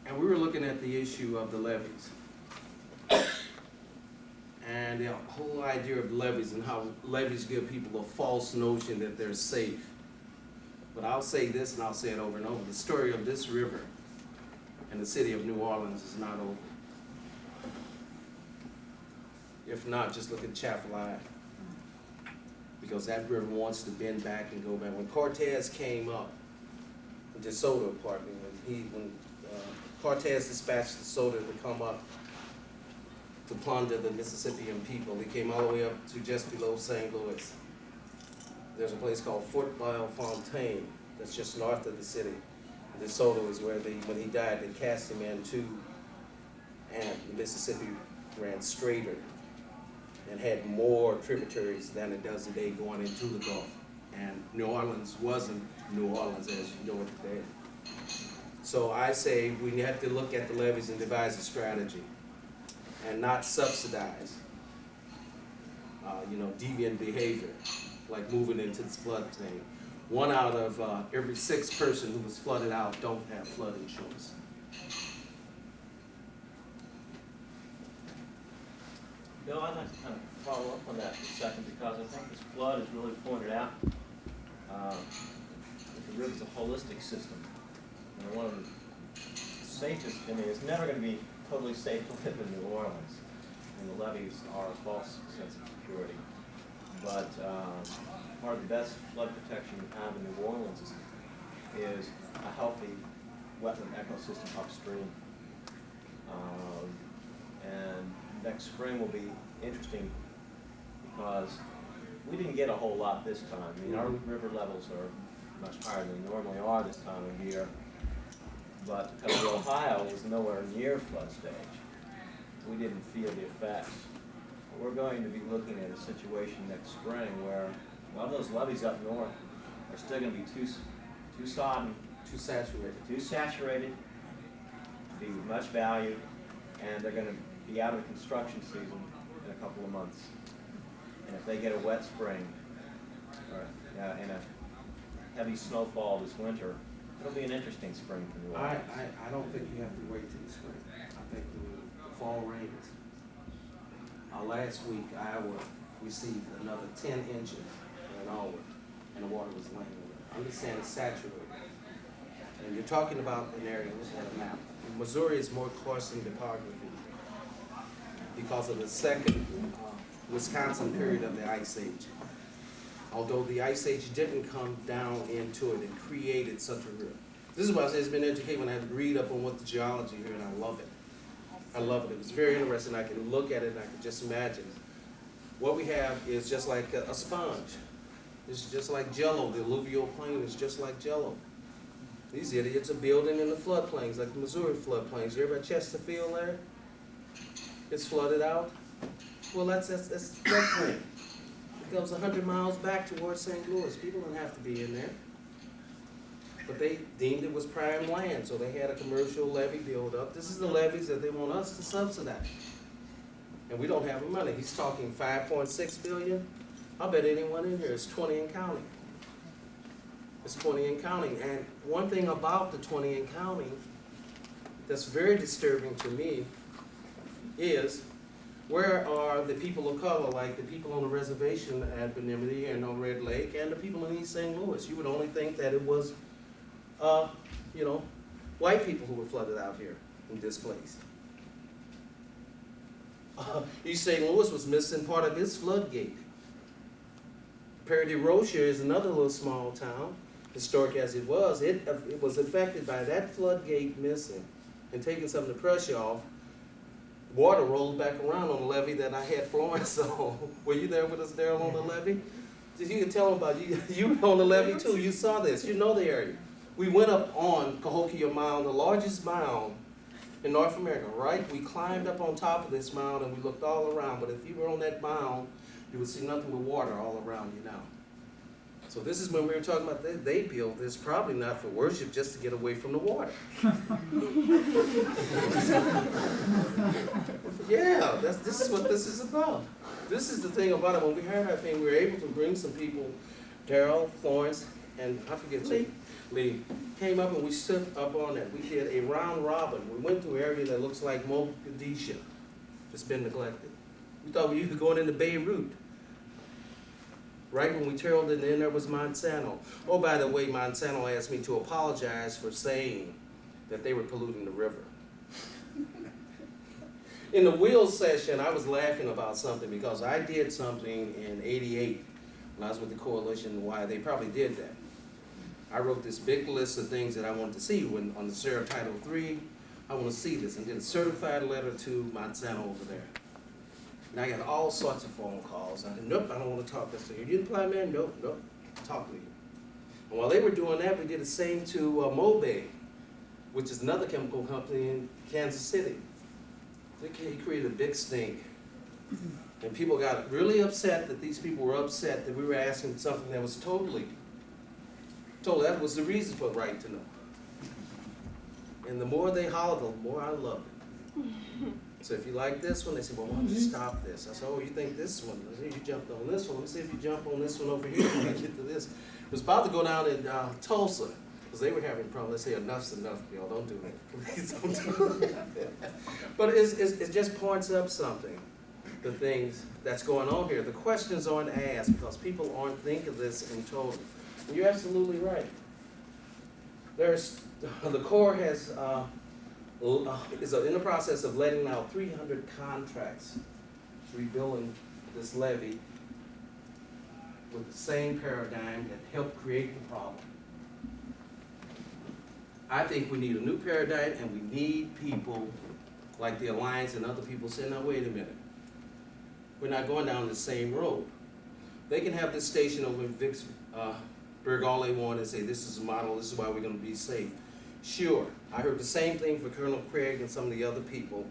Speaker 4: and we were looking at the issue of the levees. And the whole idea of levees and how levees give people a false notion that they're safe. But I'll say this, and I'll say it over and over. The story of this river and the city of New Orleans is not over. If not, just look at Chaffalaya. Because that river wants to bend back and go back. When Cortez came up, DeSoto, pardon me, when Cortez dispatched DeSoto to come up to plunder the Mississippian people, he came all the way up to just below St. Louis. There's a place called Fort Fontaine that's just north of the city. DeSoto is where when he died, they cast him into, and the Mississippi ran straighter and had more tributaries than it does today going into the Gulf. And New Orleans wasn't New Orleans as you know it today. So I say we have to look at the levees and devise a strategy and not subsidize deviant behavior, like moving into this floodplain. 1 out of every 6 person who was flooded out don't have flood insurance.
Speaker 15: Bill, I'd like to kind of follow up on that for a second, because I think this flood has really pointed out that the river's a holistic system. And one of the safest, it's never going to be totally safe to live in New Orleans, and the levees are a false sense of security. But part of the best flood protection you have in New Orleans is a healthy wetland ecosystem upstream. And next spring will be interesting because we didn't get a whole lot this time. I mean, our river levels are much higher than they normally are this time of year. But because the Ohio was nowhere near flood stage, we didn't feel the effects. We're going to be looking at a situation next spring where a lot of those levees up north are still going to be too sodden, too saturated to be much valued, and they're going to be out of the construction season in a couple of months. And if they get a wet spring or and a heavy snowfall this winter, it'll be an interesting spring for New Orleans.
Speaker 4: I don't think you have to wait till the spring. I think the fall rains. Last week, Iowa received another 10 inches in an hour, and the water was laying over. Understand it's saturated. And you're talking about an area, let's have a map. Missouri is more coarse in topography because of the second Wisconsin period of the Ice Age. Although the Ice Age didn't come down into it and created such a river. This is why I say it's been educated when I read up on what the geology here, and I love it. I love it. It was very interesting. I can look at it and I can just imagine. What we have is just like a sponge. It's just like Jell-O. The alluvial plain is just like Jell-O. These idiots are building in the floodplains, like the Missouri floodplains. You ever at Chesterfield there? It's flooded out. Well, that's floodplain. It goes 100 miles back towards St. Louis. People don't have to be in there. But they deemed it was prime land, so they had a commercial levy build up. This is the levies that they want us to subsidize. And we don't have the money. He's talking 5.6 billion. I bet anyone in here is 20 and counting. It's 20 and counting. And one thing about the 20 and counting that's very disturbing to me is, where are the people of color, like the people on the reservation at Benimini and on Red Lake, and the people in East St. Louis? You would only think that it was white people who were flooded out here and displaced. East St. Louis was missing part of its floodgate. Paradis Rocher is another little small town, historic as it was. It was affected by that floodgate missing and taking some of the pressure off. Water rolled back around on the levee that I had Florence on. Were you there with us, Daryl, on the levee? You can tell them about you were on the levee too. You saw this. You know the area. We went up on Cahokia Mound, the largest mound in North America, right? We climbed up on top of this mound and we looked all around. But if you were on that mound, you would see nothing but water all around you now. So this is when we were talking about they built this probably not for worship, just to get away from the water. Yeah, this is what this is about. This is the thing about it. When we had our thing, we were able to bring some people, Daryl, Florence, and I forget Lee, came up and we stood up on it. We did a round robin. We went to an area that looks like Mogadishu. It's been neglected. We thought we were going into Beirut. Right when we turned it in, there was Monsanto. Oh, by the way, Monsanto asked me to apologize for saying that they were polluting the river. In the wheel session, I was laughing about something because I did something in '88 when I was with the coalition, why they probably did that. I wrote this big list of things that I wanted to see when on the Sarah Title III. I want to see this, and did a certified letter to Monsanto over there. And I got all sorts of phone calls. I said, nope, I don't want to talk to you. You apply, man? Nope, talk to you. And while they were doing that, we did the same to Mobe, which is another chemical company in Kansas City. He created a big stink. And people got really upset that these people were upset that we were asking something that was totally, that was the reason for the right to know. And the more they hollered, the more I loved it. So if you like this one, they say, well, why don't you stop this? I said, oh, you think this one? I said, you jumped on this one. Let me see if you jump on this one over here when you get to this. It was about to go down in Tulsa, because they were having problems. They say, enough's enough, y'all, don't do that. Please don't do that. But it just points up something, the things that's going on here. The questions aren't asked because people aren't thinking this in total. And you're absolutely right. The Corps has, is in the process of letting out 300 contracts rebuilding this levee with the same paradigm that helped create the problem. I think we need a new paradigm, and we need people like the Alliance and other people saying, now wait a minute, we're not going down the same road. They can have this station over in Vicksburg all they want and say, this is a model, this is why we're going to be safe. Sure, I heard the same thing for Colonel Craig and some of the other people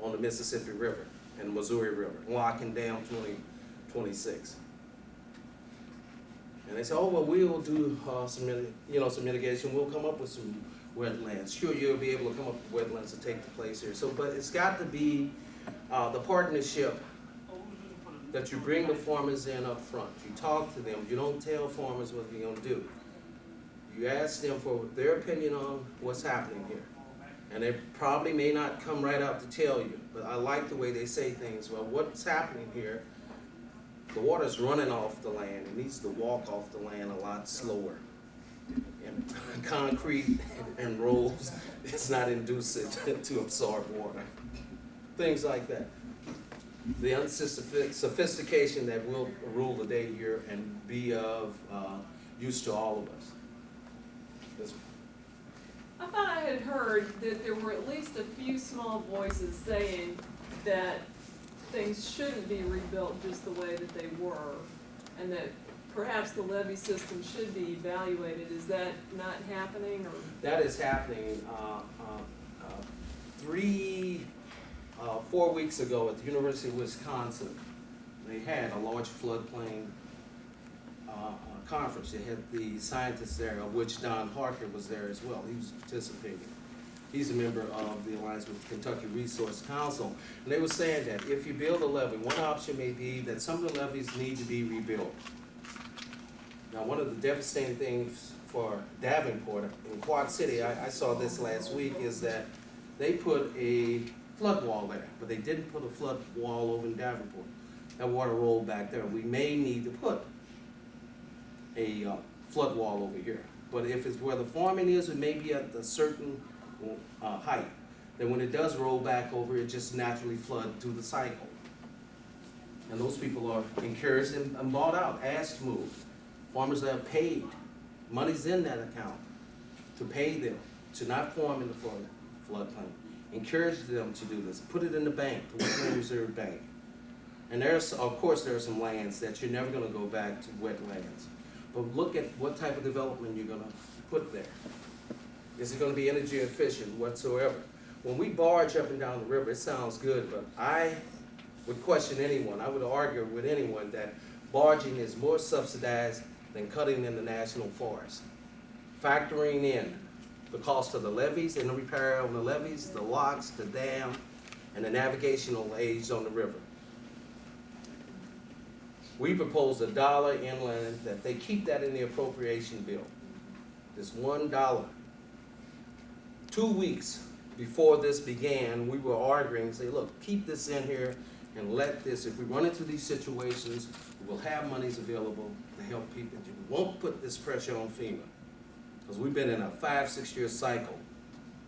Speaker 4: on the Mississippi River and the Missouri River, locking down 2026. And they say, oh, well, we'll do some mitigation. We'll come up with some wetlands. Sure, you'll be able to come up with wetlands to take the place here. So, but it's got to be the partnership that you bring the farmers in up front. You talk to them. You don't tell farmers what you're going to do. You ask them for their opinion on what's happening here. And they probably may not come right out to tell you, but I like the way they say things. Well, what's happening here, the water's running off the land. It needs to walk off the land a lot slower. And concrete and rolls, it's not inducive to absorb water. Things like that. The sophistication that will rule the day here and be of use to all of us.
Speaker 16: I thought I had heard that there were at least a few small voices saying that things shouldn't be rebuilt just the way that they were, and that perhaps the levee system should be evaluated. Is that not happening, or?
Speaker 4: That is happening. 4 weeks ago at the University of Wisconsin, they had a large floodplain conference. They had the scientists there, of which Don Harker was there as well. He was participating. He's a member of the Alliance with Kentucky Resource Council. And they were saying that if you build a levee, one option may be that some of the levees need to be rebuilt. Now, one of the devastating things for Davenport in Quad City, I saw this last week, is that they put a flood wall there, but they didn't put a flood wall over in Davenport. That water rolled back there. We may need to put a flood wall over here. But if it's where the farming is, it may be at a certain height. Then when it does roll back over, it just naturally flood through the cycle. And those people are encouraged and bought out, asked to move. Farmers that have paid, money's in that account to pay them to not farm in the floodplain. Encourage them to do this. Put it in the bank, the Wetland Reserve Bank. And there's, of course, there are some lands that you're never going to go back to wetlands. But look at what type of development you're going to put there. Is it going to be energy efficient whatsoever? When we barge up and down the river, it sounds good, but I would question anyone, I would argue with anyone that barging is more subsidized than cutting in the national forest. Factoring in the cost of the levees and the repair on the levees, the locks, the dam, and the navigational aids on the river. We propose $1 inland, that they keep that in the appropriation bill. This $1. 2 weeks before this began, we were arguing, say, look, keep this in here and let this, if we run into these situations, we'll have monies available to help people. We won't put this pressure on FEMA. Because we've been in a 5-6 year cycle,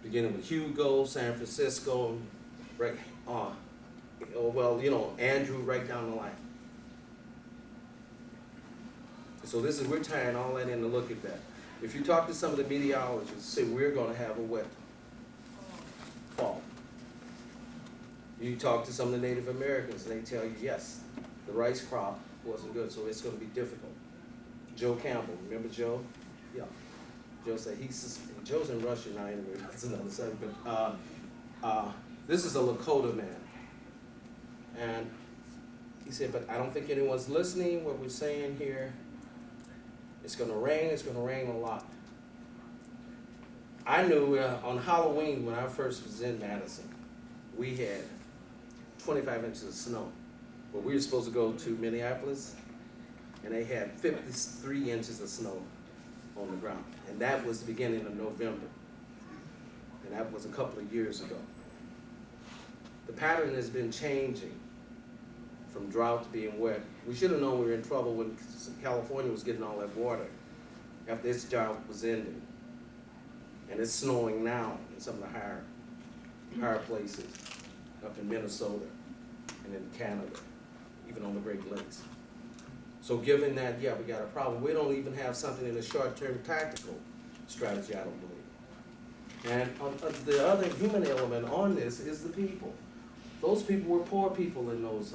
Speaker 4: beginning with Hugo, San Francisco, right, Andrew, right down the line. So this is, we're tying all that in to look at that. If you talk to some of the meteorologists, say we're going to have a wet fall. You talk to some of the Native Americans, and they tell you, yes, the rice crop wasn't good, so it's going to be difficult. Joe Campbell, remember Joe? Yeah. Joe said Joe's in Russia now anyway, that's another subject, but this is a Lakota man. And he said, but I don't think anyone's listening what we're saying here. It's gonna rain a lot. I knew on Halloween when I first was in Madison, we had 25 inches of snow. But we were supposed to go to Minneapolis, and they had 53 inches of snow on the ground. And that was the beginning of November. And that was a couple of years ago. The pattern has been changing from drought to being wet. We should have known we were in trouble when California was getting all that water after this drought was ending. And it's snowing now in some of the higher places, up in Minnesota and in Canada, even on the Great Lakes. So given that, yeah, we got a problem. We don't even have something in the short-term tactical strategy, I don't believe. And the other human element on this is the people. Those people were poor people in those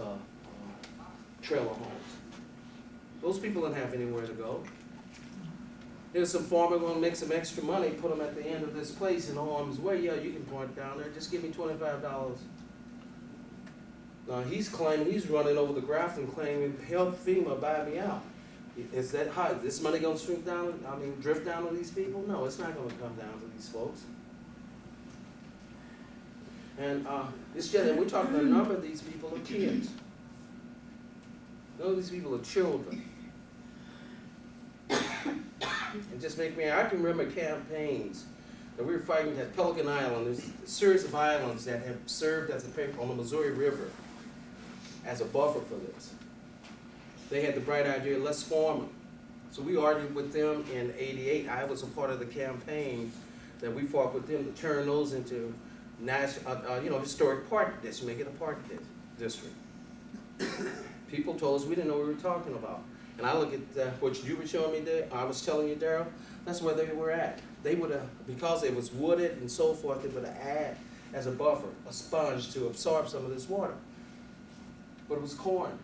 Speaker 4: trailer homes. Those people didn't have anywhere to go. There's some farmer gonna make some extra money, put them at the end of this place in harm's way. Yeah, you can point down there, just give me $25. Now he's claiming, he's running over the Grafton claiming, help FEMA buy me out. Is that how, is this money gonna drift down to these people? No, it's not gonna come down to these folks. And it's just, and we're talking, a number of these people are kids. None of these people are children. And just make me, I can remember campaigns that we were fighting at Pelican Island. There's a series of islands that have served as a paper on the Missouri River as a buffer for this. They had the bright idea, let's form them. So we argued with them in '88. I was a part of the campaign that we fought with them to turn those into national, historic park district, make it a park district. People told us we didn't know what we were talking about. And I look at what you were showing me there, I was telling you, Darryl, that's where they were at. They would have, because it was wooded and so forth, they would have added as a buffer, a sponge to absorb some of this water. But it was corn.